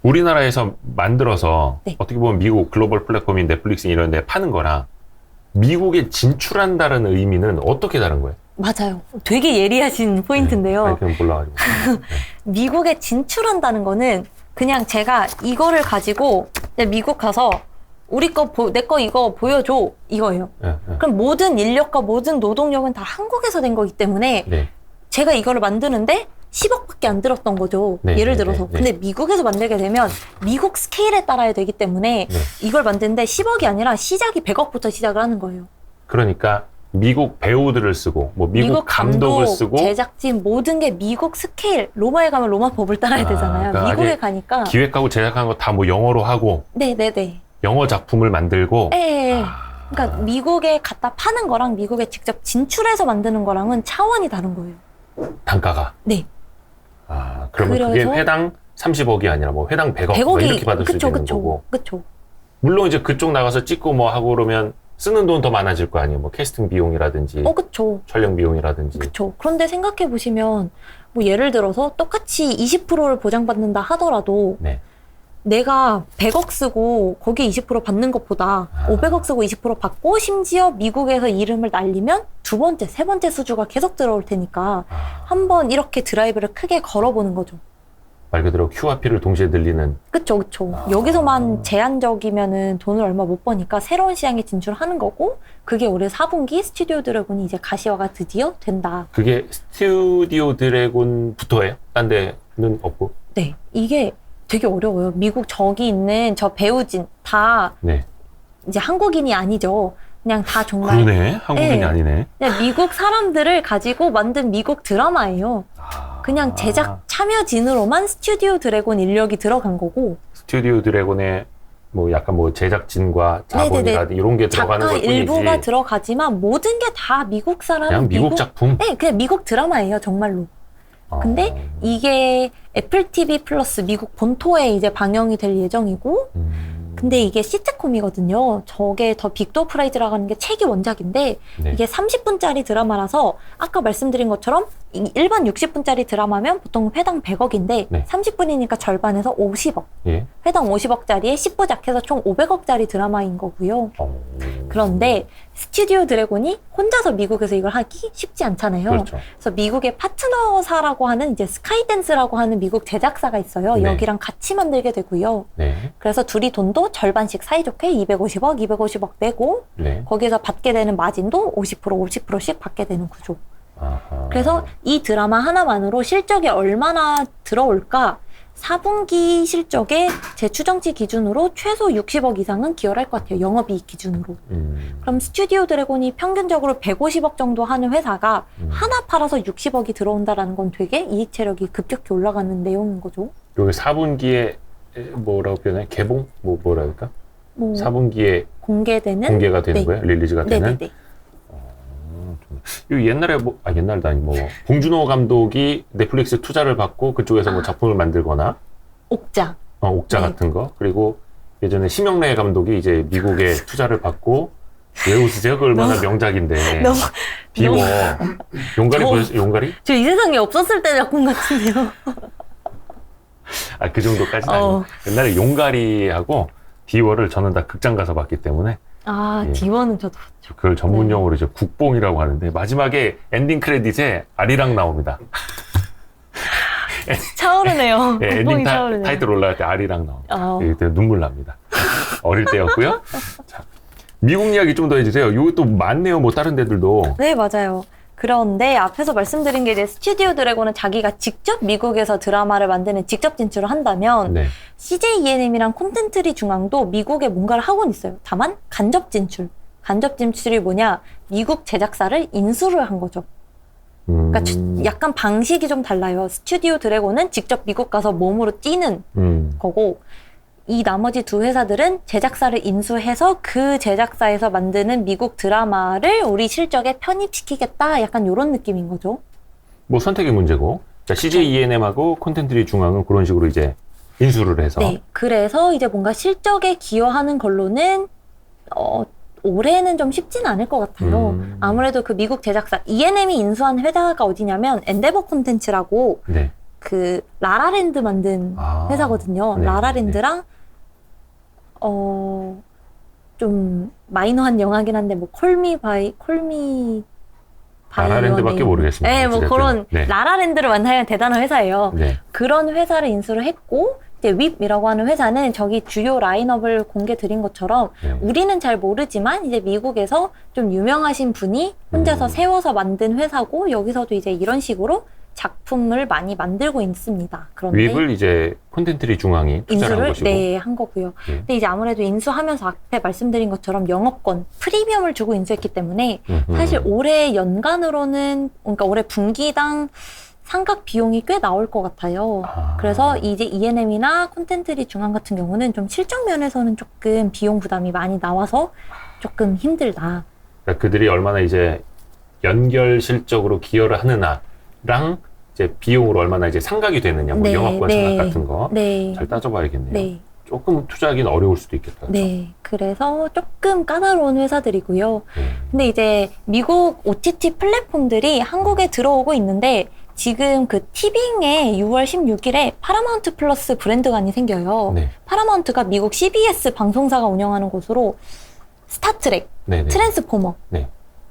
Speaker 1: 우리나라에서 만들어서
Speaker 2: 네.
Speaker 1: 어떻게 보면 미국 글로벌 플랫폼인 넷플릭스 이런 데 파는 거랑 미국에 진출한다는 의미는 어떻게 다른 거예요?
Speaker 2: 맞아요. 되게 예리하신 포인트인데요.
Speaker 1: 아니, 그냥 몰라가지고.
Speaker 2: 미국에 진출한다는 거는 그냥 제가 이거를 가지고 미국 가서 우리 거, 내 거 이거 보여줘 이거예요.
Speaker 1: 네.
Speaker 2: 그럼 모든 인력과 모든 노동력은 다 한국에서 된 거기 때문에
Speaker 1: 네.
Speaker 2: 제가 이거를 만드는데 10억밖에 안 들었던 거죠.
Speaker 1: 네,
Speaker 2: 예를
Speaker 1: 네,
Speaker 2: 들어서.
Speaker 1: 네, 네.
Speaker 2: 근데 미국에서 만들게 되면 미국 스케일에 따라야 되기 때문에
Speaker 1: 네.
Speaker 2: 이걸 만드는데 10억이 아니라 시작이 100억부터 시작을 하는 거예요.
Speaker 1: 그러니까 미국 배우들을 쓰고 뭐 미국 감독을 쓰고
Speaker 2: 제작진 모든 게 미국 스케일. 로마에 가면 로마 법을 따라야 되잖아요.
Speaker 1: 그러니까
Speaker 2: 미국에 가니까
Speaker 1: 기획하고 제작한 거 다 뭐 영어로 하고
Speaker 2: 네네네.
Speaker 1: 영어 작품을 만들고
Speaker 2: 네. 그러니까 미국에 갖다 파는 거랑 미국에 직접 진출해서 만드는 거랑은 차원이 다른 거예요.
Speaker 1: 단가가.
Speaker 2: 네.
Speaker 1: 그러면 그게
Speaker 2: 그래서
Speaker 1: 회당 30억이 아니라 뭐 회당 100억 뭐 이렇게 받을 수 있는 거고.
Speaker 2: 그쵸.
Speaker 1: 물론 이제 그쪽 나가서 찍고 뭐 하고 그러면 쓰는 돈 더 많아질 거 아니에요. 뭐 캐스팅 비용이라든지
Speaker 2: 그쵸.
Speaker 1: 촬영 비용이라든지.
Speaker 2: 그쵸. 그런데 생각해 보시면 뭐 예를 들어서 똑같이 20%를 보장받는다 하더라도
Speaker 1: 네.
Speaker 2: 내가 100억 쓰고 거기에 20% 받는 것보다 500억 쓰고 20% 받고 심지어 미국에서 이름을 날리면 두 번째, 세 번째 수주가 계속 들어올 테니까 한번 이렇게 드라이브를 크게 걸어보는 거죠.
Speaker 1: 말 그대로 Q와 P를 동시에 늘리는.
Speaker 2: 그쵸. 여기서만 제한적이면은 돈을 얼마 못 버니까 새로운 시장에 진출하는 거고, 그게 올해 4분기 스튜디오 드래곤이 이제 가시화가 드디어 된다.
Speaker 1: 그게 스튜디오 드래곤부터예요? 딴 데는 없고?
Speaker 2: 네. 이게 되게 어려워요. 미국 저기 있는 저 배우진 다
Speaker 1: 네.
Speaker 2: 이제 한국인이 아니죠. 그냥 다 정말.
Speaker 1: 그러네. 한국인이
Speaker 2: 네.
Speaker 1: 아니네.
Speaker 2: 그냥 미국 사람들을 가지고 만든 미국 드라마예요. 그냥 제작 참여진으로만 스튜디오 드래곤 인력이 들어간 거고.
Speaker 1: 스튜디오 드래곤에 뭐 약간 뭐 제작진과 자본이라든지 이런 게 들어가는
Speaker 2: 작가
Speaker 1: 것 뿐이지.
Speaker 2: 일부가 들어가지만 모든 게 다 미국 사람.
Speaker 1: 그냥 미국 작품?
Speaker 2: 네, 그냥 미국 드라마예요, 정말로. 근데 이게 애플 TV 플러스 미국 본토에 이제 방영이 될 예정이고, 근데 이게 시트콤이거든요. 저게 더 빅도프라이즈라고 하는 게 책이 원작인데,
Speaker 1: 네.
Speaker 2: 이게 30분짜리 드라마라서 아까 말씀드린 것처럼 일반 60분짜리 드라마면 보통 회당 100억인데
Speaker 1: 네.
Speaker 2: 30분이니까 절반에서 50억.
Speaker 1: 예.
Speaker 2: 회당 50억짜리에 10부작 해서 총 500억짜리 드라마인 거고요. 그런데 스튜디오 드래곤이 혼자서 미국에서 이걸 하기 쉽지 않잖아요.
Speaker 1: 그렇죠.
Speaker 2: 그래서 미국의 파트너사라고 하는 이제 스카이댄스라고 하는 미국 제작사가 있어요.
Speaker 1: 네.
Speaker 2: 여기랑 같이 만들게 되고요.
Speaker 1: 네.
Speaker 2: 그래서 둘이 돈도 절반씩 사이좋게 250억 내고
Speaker 1: 네.
Speaker 2: 거기에서 받게 되는 마진도 50%씩 받게 되는 구조.
Speaker 1: 아하.
Speaker 2: 그래서 이 드라마 하나만으로 실적이 얼마나 들어올까? 4분기 실적에 제 추정치 기준으로 최소 60억 이상은 기여할 것 같아요. 영업이익 기준으로. 그럼 스튜디오 드래곤이 평균적으로 150억 정도 하는 회사가 하나 팔아서 60억이 들어온다라는 건 되게 이익 체력이 급격히 올라가는 내용인 거죠.
Speaker 1: 여기 4분기에 뭐라고 표현해? 개봉? 뭐라 할까?
Speaker 2: 뭐
Speaker 1: 4분기에
Speaker 2: 공개가 되는
Speaker 1: 네. 거예요? 릴리즈가 되는?
Speaker 2: 네네네.
Speaker 1: 이 옛날에 옛날도 아니 봉준호 감독이 넷플릭스 투자를 받고 그쪽에서 뭐 작품을 만들거나
Speaker 2: 옥자.
Speaker 1: 옥자
Speaker 2: 네.
Speaker 1: 같은 거. 그리고 예전에 심영래 감독이 이제 미국에 투자를 받고 왜 웃으세요? 그 얼마나 명작인데.
Speaker 2: 너무
Speaker 1: 비워. 용가리 보였어요? 용가리?
Speaker 2: 저 이 세상에 없었을 때 작품 같은데요.
Speaker 1: 그 정도까지는 아니고. 옛날에 용가리하고 비워를 저는 다 극장 가서 봤기 때문에 예.
Speaker 2: 디원은 저도
Speaker 1: 그걸 전문용어로 이제 국뽕이라고 하는데 마지막에 엔딩 크레딧에 아리랑 나옵니다.
Speaker 2: 차오르네요.
Speaker 1: 예, 엔딩
Speaker 2: 국뽕이 차오르네요.
Speaker 1: 타이틀 올라갈 때 아리랑 나옵니다. 그때 눈물 납니다. 어릴 때였고요. 자, 미국 이야기 좀 더 해주세요. 이것도 많네요. 뭐 다른 데들도.
Speaker 2: 네, 맞아요. 그런데 앞에서 말씀드린 게 이제 스튜디오 드래곤은 자기가 직접 미국에서 드라마를 만드는 직접 진출을 한다면
Speaker 1: 네.
Speaker 2: CJ ENM이랑 콘텐츠리 중앙도 미국에 뭔가를 하고는 있어요. 다만 간접 진출. 간접 진출이 뭐냐? 미국 제작사를 인수를 한 거죠. 그러니까 약간 방식이 좀 달라요. 스튜디오 드래곤은 직접 미국 가서 몸으로 뛰는 거고 이 나머지 두 회사들은 제작사를 인수해서 그 제작사에서 만드는 미국 드라마를 우리 실적에 편입시키겠다. 약간 이런 느낌인 거죠.
Speaker 1: 뭐 선택의 문제고. 자, CJ ENM하고 콘텐츠리 중앙은 그런 식으로 이제 인수를 해서.
Speaker 2: 네. 그래서 이제 뭔가 실적에 기여하는 걸로는 올해는 좀 쉽진 않을 것 같아요. 아무래도 그 미국 제작사 ENM이 인수한 회사가 어디냐면 엔데버 콘텐츠라고
Speaker 1: 네.
Speaker 2: 그 라라랜드 만든 회사거든요.
Speaker 1: 네.
Speaker 2: 라라랜드랑 좀 마이너한 영화긴 한데 뭐 콜미 바이
Speaker 1: 라라랜드밖에 모르겠습니다.
Speaker 2: 네, 뭐
Speaker 1: 어찌됐든.
Speaker 2: 그런
Speaker 1: 네.
Speaker 2: 라라랜드를 만나야 대단한 회사예요.
Speaker 1: 네.
Speaker 2: 그런 회사를 인수를 했고 이제 윕이라고 하는 회사는 저기 주요 라인업을 공개 드린 것처럼
Speaker 1: 네.
Speaker 2: 우리는 잘 모르지만 이제 미국에서 좀 유명하신 분이 혼자서 세워서 만든 회사고 여기서도 이제 이런 식으로 작품을 많이 만들고 있습니다. 그런데
Speaker 1: 웹을 이제 콘텐츠리 중앙이 투자를 한
Speaker 2: 인수를
Speaker 1: 것이고.
Speaker 2: 네, 한 거고요.
Speaker 1: 예.
Speaker 2: 근데 이제 아무래도 인수하면서 앞에 말씀드린 것처럼 영업권, 프리미엄을 주고 인수했기 때문에 사실 올해 연간으로는 그러니까 올해 분기당 상각 비용이 꽤 나올 것 같아요. 그래서 이제 E&M이나 콘텐츠리 중앙 같은 경우는 좀 실적 면에서는 조금 비용 부담이 많이 나와서 조금 힘들다.
Speaker 1: 그러니까 그들이 얼마나 이제 연결 실적으로 기여를 하느냐랑 이제 비용으로 얼마나 이제 상각이 되느냐, 뭐
Speaker 2: 네,
Speaker 1: 영업권
Speaker 2: 네.
Speaker 1: 상각 같은 거
Speaker 2: 네.
Speaker 1: 잘 따져봐야겠네요.
Speaker 2: 네.
Speaker 1: 조금 투자하기는 어려울 수도 있겠다.
Speaker 2: 네. 그래서 조금 까다로운 회사들이고요. 근데 이제 미국 OTT 플랫폼들이 한국에 들어오고 있는데 지금 그 티빙에 6월 16일에 파라마운트 플러스 브랜드관이 생겨요.
Speaker 1: 네.
Speaker 2: 파라마운트가 미국 CBS 방송사가 운영하는 곳으로 스타트렉,
Speaker 1: 네. 네.
Speaker 2: 트랜스포머,
Speaker 1: 네.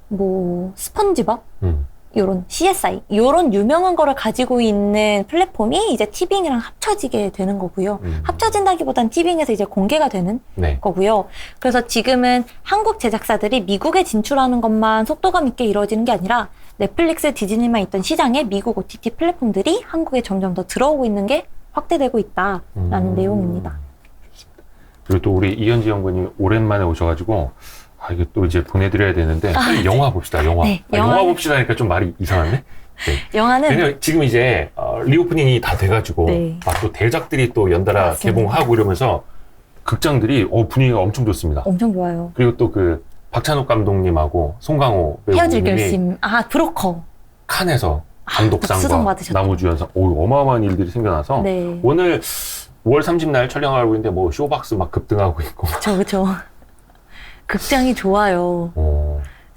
Speaker 2: 뭐 스펀지밥,
Speaker 1: 음.
Speaker 2: 요런 CSI, 요런 유명한 거를 가지고 있는 플랫폼이 이제 티빙이랑 합쳐지게 되는 거고요. 합쳐진다기보단 티빙에서 이제 공개가 되는
Speaker 1: 네.
Speaker 2: 거고요. 그래서 지금은 한국 제작사들이 미국에 진출하는 것만 속도감 있게 이루어지는 게 아니라 넷플릭스, 디즈니만 있던 시장에 미국 OTT 플랫폼들이 한국에 점점 더 들어오고 있는 게 확대되고 있다라는 내용입니다.
Speaker 1: 좋습니다. 그리고 또 우리 이현지 연구님 오랜만에 오셔가지고 이거 또 이제 보내드려야 되는데 빨리 영화 봅시다. 영화.
Speaker 2: 네,
Speaker 1: 영화 봅시다 하니까 좀 말이 이상하네. 네.
Speaker 2: 영화는
Speaker 1: 왜냐면 지금 이제 리오프닝이 다 돼가지고
Speaker 2: 네.
Speaker 1: 또 대작들이 또 연달아
Speaker 2: 맞습니다.
Speaker 1: 개봉하고 이러면서 극장들이 분위기가 엄청 좋습니다.
Speaker 2: 엄청 좋아요.
Speaker 1: 그리고 또 그 박찬욱 감독님하고 송강호
Speaker 2: 헤어질
Speaker 1: 배우님이
Speaker 2: 결심.
Speaker 1: 칸에서
Speaker 2: 브로커. 수상
Speaker 1: 감독상과
Speaker 2: 받으셨죠.
Speaker 1: 나무주연상 어마어마한 일들이 생겨나서
Speaker 2: 네.
Speaker 1: 오늘 5월 30날 촬영하고 있는데 뭐 쇼박스 막 급등하고 있고
Speaker 2: 그쵸. 극장이 좋아요.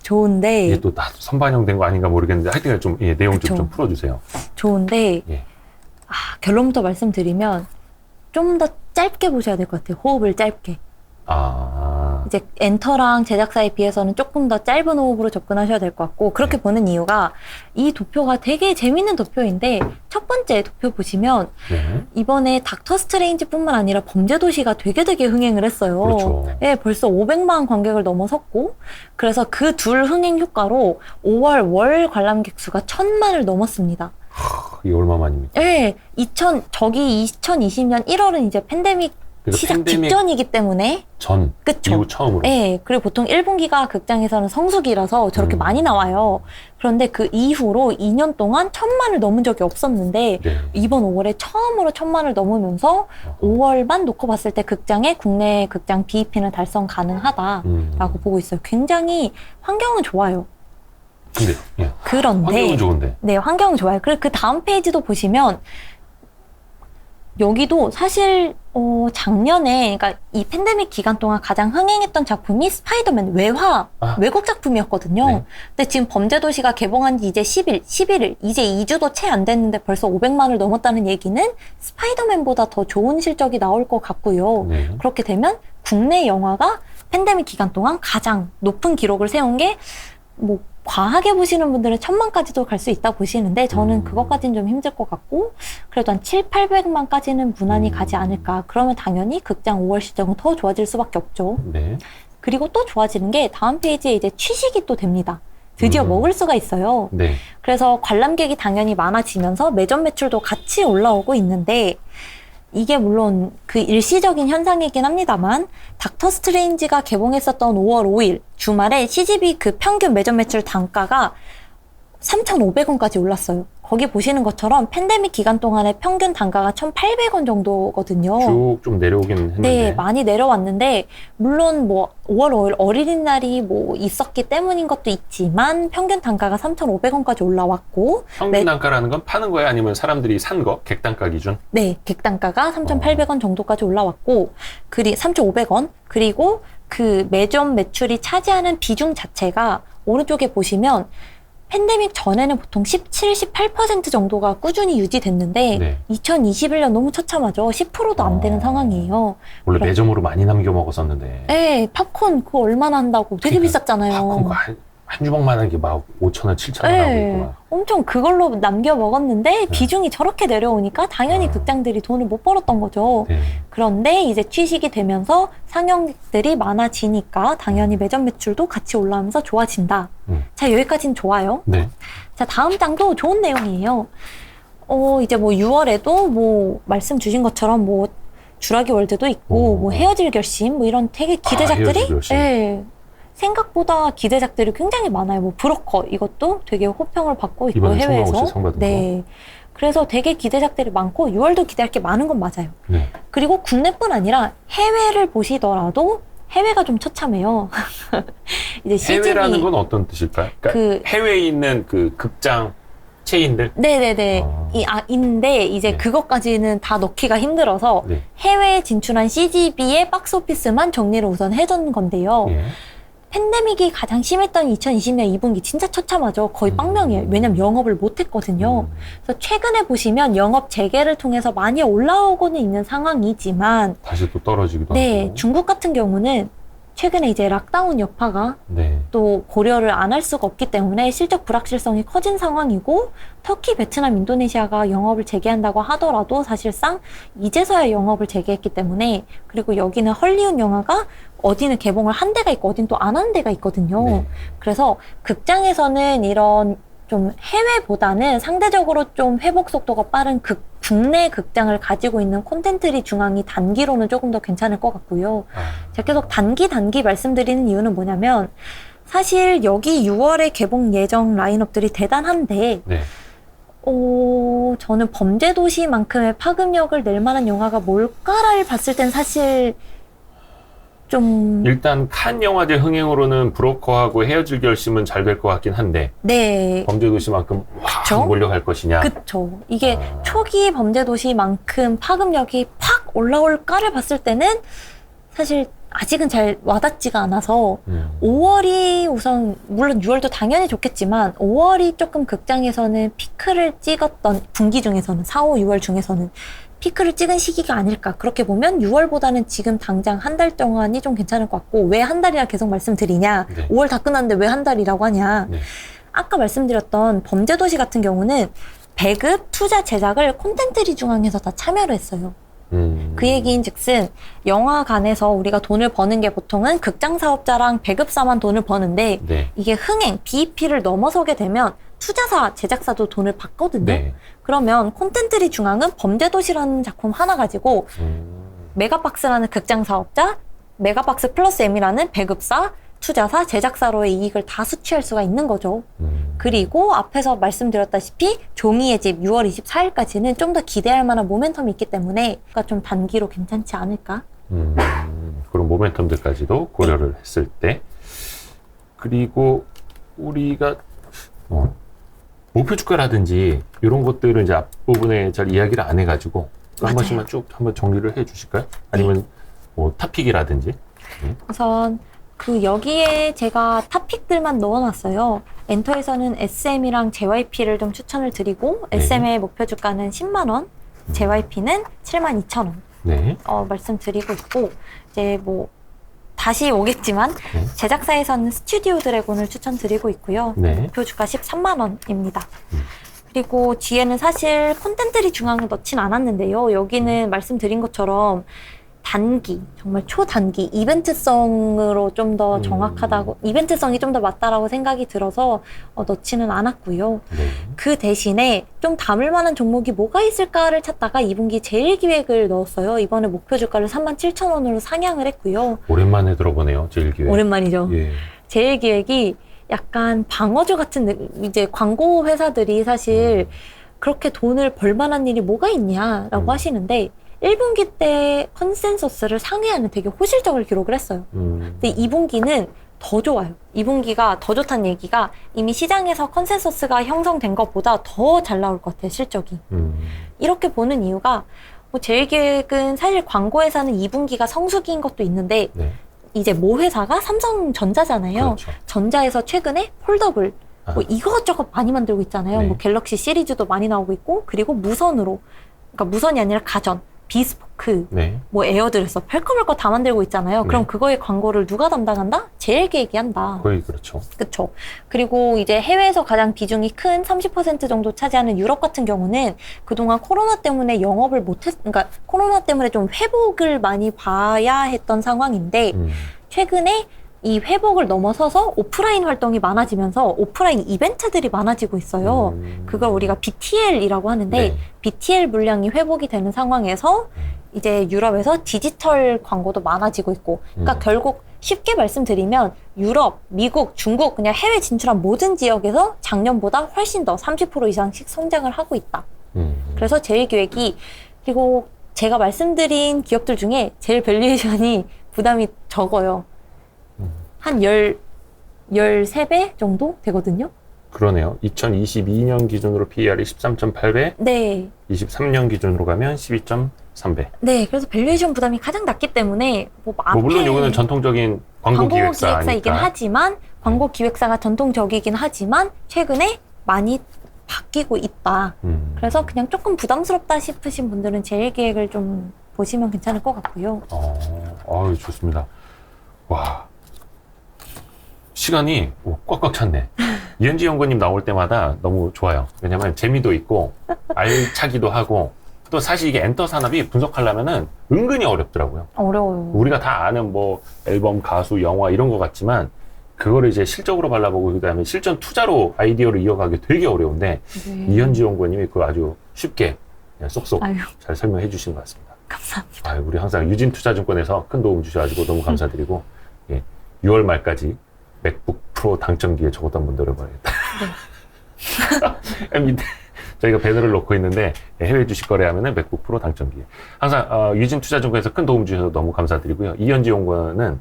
Speaker 2: 좋은데.
Speaker 1: 이게 또 다 선반영된 거 아닌가 모르겠는데 하여튼 좀 내용
Speaker 2: 그쵸.
Speaker 1: 좀 풀어주세요.
Speaker 2: 좋은데.
Speaker 1: 예.
Speaker 2: 결론부터 말씀드리면 좀 더 짧게 보셔야 될 것 같아요. 호흡을 짧게. 이제 엔터랑 제작사에 비해서는 조금 더 짧은 호흡으로 접근하셔야 될 것 같고 그렇게 보는 이유가 이 도표가 되게 재밌는 도표인데 첫 번째 도표 보시면
Speaker 1: 네.
Speaker 2: 이번에 닥터 스트레인지뿐만 아니라 범죄도시가 되게 흥행을 했어요.
Speaker 1: 그렇죠.
Speaker 2: 예, 벌써 500만 관객을 넘어섰고 그래서 그 둘 흥행 효과로 5월 월 관람객 수가 1000만을 넘었습니다.
Speaker 1: 이게 얼마만입니까?
Speaker 2: 예, 2020년 1월은 이제 팬데믹 시작
Speaker 1: 팬데믹
Speaker 2: 직전이기 때문에
Speaker 1: 전
Speaker 2: 그쵸.
Speaker 1: 이후 처음으로.
Speaker 2: 네, 그리고 보통 1분기가 극장에서는 성수기라서 저렇게 많이 나와요. 그런데 그 이후로 2년 동안 1000만을 넘은 적이 없었는데
Speaker 1: 네.
Speaker 2: 이번 5월에 처음으로 1000만을 넘으면서 5월만 놓고 봤을 때 극장의 국내 극장 BEP는 달성 가능하다라고 보고 있어요. 굉장히 환경은 좋아요.
Speaker 1: 근데
Speaker 2: 그런데
Speaker 1: 환경은 좋은데.
Speaker 2: 네, 환경은 좋아요. 그리고 그 다음 페이지도 보시면 여기도 사실 작년에 그러니까 이 팬데믹 기간 동안 가장 흥행했던 작품이 스파이더맨 외화 외국 작품이었거든요.
Speaker 1: 네.
Speaker 2: 근데 지금 범죄도시가 개봉한 지 이제 11일 이제 2주도 채 안 됐는데 벌써 500만을 넘었다는 얘기는 스파이더맨보다 더 좋은 실적이 나올 것 같고요.
Speaker 1: 네.
Speaker 2: 그렇게 되면 국내 영화가 팬데믹 기간 동안 가장 높은 기록을 세운 게 뭐 과하게 보시는 분들은 1000만까지도 갈 수 있다 보시는데 저는 그것까지는 좀 힘들 것 같고 그래도 한 700~800만까지는 무난히 가지 않을까. 그러면 당연히 극장 5월 시장은 더 좋아질 수밖에 없죠.
Speaker 1: 네.
Speaker 2: 그리고 또 좋아지는 게 다음 페이지에 이제 취식이 또 됩니다. 드디어 먹을 수가 있어요.
Speaker 1: 네.
Speaker 2: 그래서 관람객이 당연히 많아지면서 매점 매출도 같이 올라오고 있는데 이게 물론 그 일시적인 현상이긴 합니다만 닥터 스트레인지가 개봉했었던 5월 5일 주말에 CGV 그 평균 매점 매출 단가가 3,500원까지 올랐어요. 거기 보시는 것처럼 팬데믹 기간 동안에 평균 단가가 1,800원 정도거든요.
Speaker 1: 쭉 좀 내려오긴 했는데.
Speaker 2: 네, 많이 내려왔는데 물론 뭐 5월 5일 어린이날이 뭐 있었기 때문인 것도 있지만 평균 단가가 3,500원까지 올라왔고
Speaker 1: 평균 단가라는 건 파는 거야 아니면 사람들이 산 거? 객단가 기준?
Speaker 2: 네, 객단가가 3,800원 정도까지 올라왔고 3,500원 그리고 그 매점 매출이 차지하는 비중 자체가 오른쪽에 보시면 팬데믹 전에는 보통 17, 18% 정도가 꾸준히 유지됐는데
Speaker 1: 네.
Speaker 2: 2021년 너무 처참하죠. 10%도 안 되는 상황이에요.
Speaker 1: 원래 매점으로 많이 남겨 먹었었는데.
Speaker 2: 네, 팝콘 그거 얼마나 한다고 되게
Speaker 1: 그러니까
Speaker 2: 비쌌잖아요.
Speaker 1: 팝콘 거 한 주먹만한 게 막 5,000원, 7,000원 하고
Speaker 2: 네,
Speaker 1: 있구나.
Speaker 2: 엄청 그걸로 남겨 먹었는데 비중이 저렇게 내려오니까 당연히 극장들이 돈을 못 벌었던 거죠.
Speaker 1: 네.
Speaker 2: 그런데 이제 취식이 되면서 상영객들이 많아지니까 당연히 매점 매출도 같이 올라오면서 좋아진다. 자, 여기까지는 좋아요.
Speaker 1: 네.
Speaker 2: 자, 다음 장도 좋은 내용이에요. 이제 뭐 6월에도 뭐 말씀 주신 것처럼 뭐 주라기 월드도 있고 뭐 헤어질 결심 뭐 이런 되게 기대작들이
Speaker 1: 헤어질 결심.
Speaker 2: 예, 생각보다 기대작들이 굉장히 많아요. 뭐 브로커 이것도 되게 호평을 받고 있고
Speaker 1: 이번에
Speaker 2: 해외에서.
Speaker 1: 송강호 씨 상 받은
Speaker 2: 네. 그래서 되게 기대작들이 많고 6월도 기대할 게 많은 건 맞아요.
Speaker 1: 네.
Speaker 2: 그리고 국내뿐 아니라 해외를 보시더라도 해외가 좀 처참해요. 이제 시즌이
Speaker 1: 해외라는 건 어떤 뜻일까요? 그러니까 해외에 있는 그 극장 체인들?
Speaker 2: 네네네. 인데 이제
Speaker 1: 네.
Speaker 2: 그것까지는 다 넣기가 힘들어서
Speaker 1: 네.
Speaker 2: 해외에 진출한 CGV의 박스오피스만 정리를 우선 해둔 건데요.
Speaker 1: 예.
Speaker 2: 팬데믹이 가장 심했던 2020년 2분기 진짜 처참하죠. 거의 빵명이에요. 왜냐면 영업을 못 했거든요. 그래서 최근에 보시면 영업 재개를 통해서 많이 올라오고는 있는 상황이지만
Speaker 1: 다시 또 떨어지기도
Speaker 2: 네,
Speaker 1: 하고.
Speaker 2: 중국 같은 경우는 최근에 이제 락다운 여파가
Speaker 1: 네.
Speaker 2: 또 고려를 안 할 수가 없기 때문에 실적 불확실성이 커진 상황이고 터키, 베트남, 인도네시아가 영업을 재개한다고 하더라도 사실상 이제서야 영업을 재개했기 때문에 그리고 여기는 헐리우드 영화가 어디는 개봉을 한 데가 있고 어딘 또 안 한 데가 있거든요.
Speaker 1: 네.
Speaker 2: 그래서 극장에서는 이런 좀 해외보다는 상대적으로 좀 회복 속도가 빠른 국내 극장을 가지고 있는 콘텐츠리 중앙이 단기로는 조금 더 괜찮을 것 같고요. 제가 계속 단기 말씀드리는 이유는 뭐냐면 사실 여기 6월에 개봉 예정 라인업들이 대단한데
Speaker 1: 네.
Speaker 2: 저는 범죄도시만큼의 파급력을 낼 만한 영화가 뭘까를 봤을 땐 사실 좀
Speaker 1: 일단 칸 영화제 흥행으로는 브로커하고 헤어질 결심은 잘 될 것 같긴 한데
Speaker 2: 네.
Speaker 1: 범죄도시만큼
Speaker 2: 그쵸?
Speaker 1: 확 몰려갈 것이냐.
Speaker 2: 그쵸. 이게 초기 범죄도시만큼 파급력이 팍 올라올까를 봤을 때는 사실 아직은 잘 와닿지가 않아서 5월이 우선 물론 6월도 당연히 좋겠지만 5월이 조금 극장에서는 피크를 찍었던 분기 중에서는 4, 5, 6월 중에서는 피크를 찍은 시기가 아닐까. 그렇게 보면 6월보다는 지금 당장 한 달 동안이 좀 괜찮을 것 같고 왜 한 달이라 계속 말씀드리냐.
Speaker 1: 네.
Speaker 2: 5월 다 끝났는데 왜 한 달이라고 하냐.
Speaker 1: 네.
Speaker 2: 아까 말씀드렸던 범죄도시 같은 경우는 배급, 투자, 제작을 콘텐츠리 중앙에서 다 참여를 했어요. 그 얘기인 즉슨 영화관에서 우리가 돈을 버는 게 보통은 극장 사업자랑 배급사만 돈을 버는데
Speaker 1: 네.
Speaker 2: 이게 흥행, BEP를 넘어서게 되면 투자사, 제작사도 돈을 받거든요.
Speaker 1: 네.
Speaker 2: 그러면 콘텐츠리 중앙은 범죄도시라는 작품 하나 가지고 메가박스라는 극장 사업자, 메가박스 플러스 M이라는 배급사, 투자사, 제작사로의 이익을 다 수취할 수가 있는 거죠. 그리고 앞에서 말씀드렸다시피 종이의 집 6월 24일까지는 좀 더 기대할 만한 모멘텀이 있기 때문에 좀 단기로 괜찮지 않을까?
Speaker 1: 그런 모멘텀들까지도 고려를 했을 때 그리고 우리가 목표 주가라든지 이런 것들은 이제 앞부분에 잘 이야기를 안 해가지고 한 번씩만 쭉 한번 정리를 해 주실까요? 아니면 뭐 탑픽이라든지
Speaker 2: 우선 여기에 제가 탑픽들만 넣어놨어요. 엔터에서는 SM이랑 JYP를 좀 추천을 드리고
Speaker 1: 네.
Speaker 2: SM의 목표 주가는 10만 원, JYP는 7만 2천 원
Speaker 1: 네.
Speaker 2: 말씀드리고 있고 이제 뭐 다시 오겠지만
Speaker 1: 네.
Speaker 2: 제작사에서는 스튜디오 드래곤을 추천드리고 있고요.
Speaker 1: 네.
Speaker 2: 목표 주가 13만 원입니다. 그리고 뒤에는 사실 콘텐츠리 중앙을 넣진 않았는데요. 여기는 말씀드린 것처럼 단기, 정말 초단기, 이벤트성으로 좀 더 정확하다고, 이벤트성이 좀 더 맞다라고 생각이 들어서 넣지는 않았고요.
Speaker 1: 네.
Speaker 2: 그 대신에 좀 담을 만한 종목이 뭐가 있을까를 찾다가 2분기 제일기획을 넣었어요. 이번에 목표 주가를 37,000원으로 상향을 했고요.
Speaker 1: 오랜만에 들어보네요. 제일기획.
Speaker 2: 오랜만이죠.
Speaker 1: 예.
Speaker 2: 제일기획이 약간 방어주 같은 이제 광고 회사들이 사실 그렇게 돈을 벌 만한 일이 뭐가 있냐라고 하시는데 1분기 때 컨센서스를 상회하는 되게 호실적을 기록을 했어요. 근데 2분기는 더 좋아요. 2분기가 더 좋다는 얘기가 이미 시장에서 컨센서스가 형성된 것보다 더 잘 나올 것 같아요, 실적이. 이렇게 보는 이유가 뭐 제일기획은 사실 광고회사는 2분기가 성수기인 것도 있는데
Speaker 1: 네.
Speaker 2: 이제 모 회사가 삼성전자잖아요.
Speaker 1: 그렇죠.
Speaker 2: 전자에서 최근에 폴더블 뭐 이것저것 많이 만들고 있잖아요.
Speaker 1: 네.
Speaker 2: 뭐 갤럭시 시리즈도 많이 나오고 있고 그리고 무선으로 그러니까 무선이 아니라 가전 비스포크,
Speaker 1: 네.
Speaker 2: 뭐 에어드레서, 별거 다 만들고 있잖아요. 그럼
Speaker 1: 네.
Speaker 2: 그거의 광고를 누가 담당한다? 제일기획이 한다.
Speaker 1: 거의 그렇죠.
Speaker 2: 그쵸. 그리고 이제 해외에서 가장 비중이 큰 30% 정도 차지하는 유럽 같은 경우는 그동안 코로나 때문에 영업을 그러니까 코로나 때문에 좀 회복을 많이 봐야 했던 상황인데, 최근에 이 회복을 넘어서서 오프라인 활동이 많아지면서 오프라인 이벤트들이 많아지고 있어요. 그걸 우리가 BTL이라고 하는데,
Speaker 1: 네.
Speaker 2: BTL 물량이 회복이 되는 상황에서 이제 유럽에서 디지털 광고도 많아지고 있고, 그러니까 결국 쉽게 말씀드리면 유럽, 미국, 중국 그냥 해외 진출한 모든 지역에서 작년보다 훨씬 더 30% 이상씩 성장을 하고 있다. 그래서 제일기획이, 그리고 제가 말씀드린 기업들 중에 제일 밸류에이션이 부담이 적어요. 한 13배 정도 되거든요.
Speaker 1: 그러네요. 2022년 기준으로 PER이 13.8배,
Speaker 2: 네.
Speaker 1: 23년 기준으로 가면 12.3배.
Speaker 2: 네, 그래서 밸류에이션 부담이 가장 낮기 때문에 뭐 앞에
Speaker 1: 물론 이거는 전통적인 광고 기획사니까.
Speaker 2: 기획사이긴 하지만 광고 기획사가 전통적이긴 하지만 최근에 많이 바뀌고 있다. 그래서 그냥 조금 부담스럽다 싶으신 분들은 제일기획을 좀 보시면 괜찮을 것 같고요.
Speaker 1: 좋습니다. 와, 시간이 꽉꽉 찼네. 이현지 연구님 나올 때마다 너무 좋아요. 왜냐면 재미도 있고 알차기도 하고, 또 사실 이게 엔터 산업이 분석하려면은 은근히 어렵더라고요.
Speaker 2: 어려워요.
Speaker 1: 우리가 다 아는 뭐 앨범, 가수, 영화 이런 것 같지만 그거를 이제 실적으로 발라보고 그다음에 실전 투자로 아이디어를 이어가기 되게 어려운데,
Speaker 2: 네.
Speaker 1: 이현지 연구님이 그걸 아주 쉽게 그냥 쏙쏙
Speaker 2: 아유,
Speaker 1: 잘 설명해 주신 것 같습니다.
Speaker 2: 감사합니다.
Speaker 1: 우리 항상 유진투자증권에서 큰 도움 주셔가지고 너무 감사드리고, 6월 말까지 맥북 프로 당첨기에 적었던 분들을 봐야겠다. 밑에 저희가 배너를 놓고 있는데, 해외 주식 거래하면은 맥북 프로 당첨기에. 항상 유진투자증권에서 큰 도움 주셔서 너무 감사드리고요. 이현지 연구원은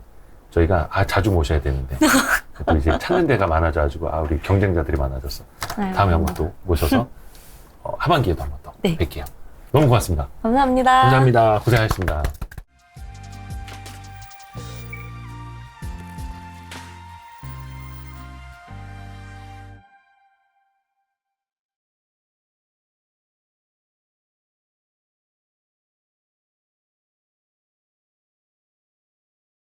Speaker 1: 저희가 자주 모셔야 되는데 또 이제 찾는 데가 많아져가지고 우리 경쟁자들이 많아졌어.
Speaker 2: 아유,
Speaker 1: 다음에 한번 또 모셔서 하반기에도 한번 더
Speaker 2: 네.
Speaker 1: 뵐게요. 너무 고맙습니다.
Speaker 2: 감사합니다.
Speaker 1: 감사합니다. 고생하셨습니다.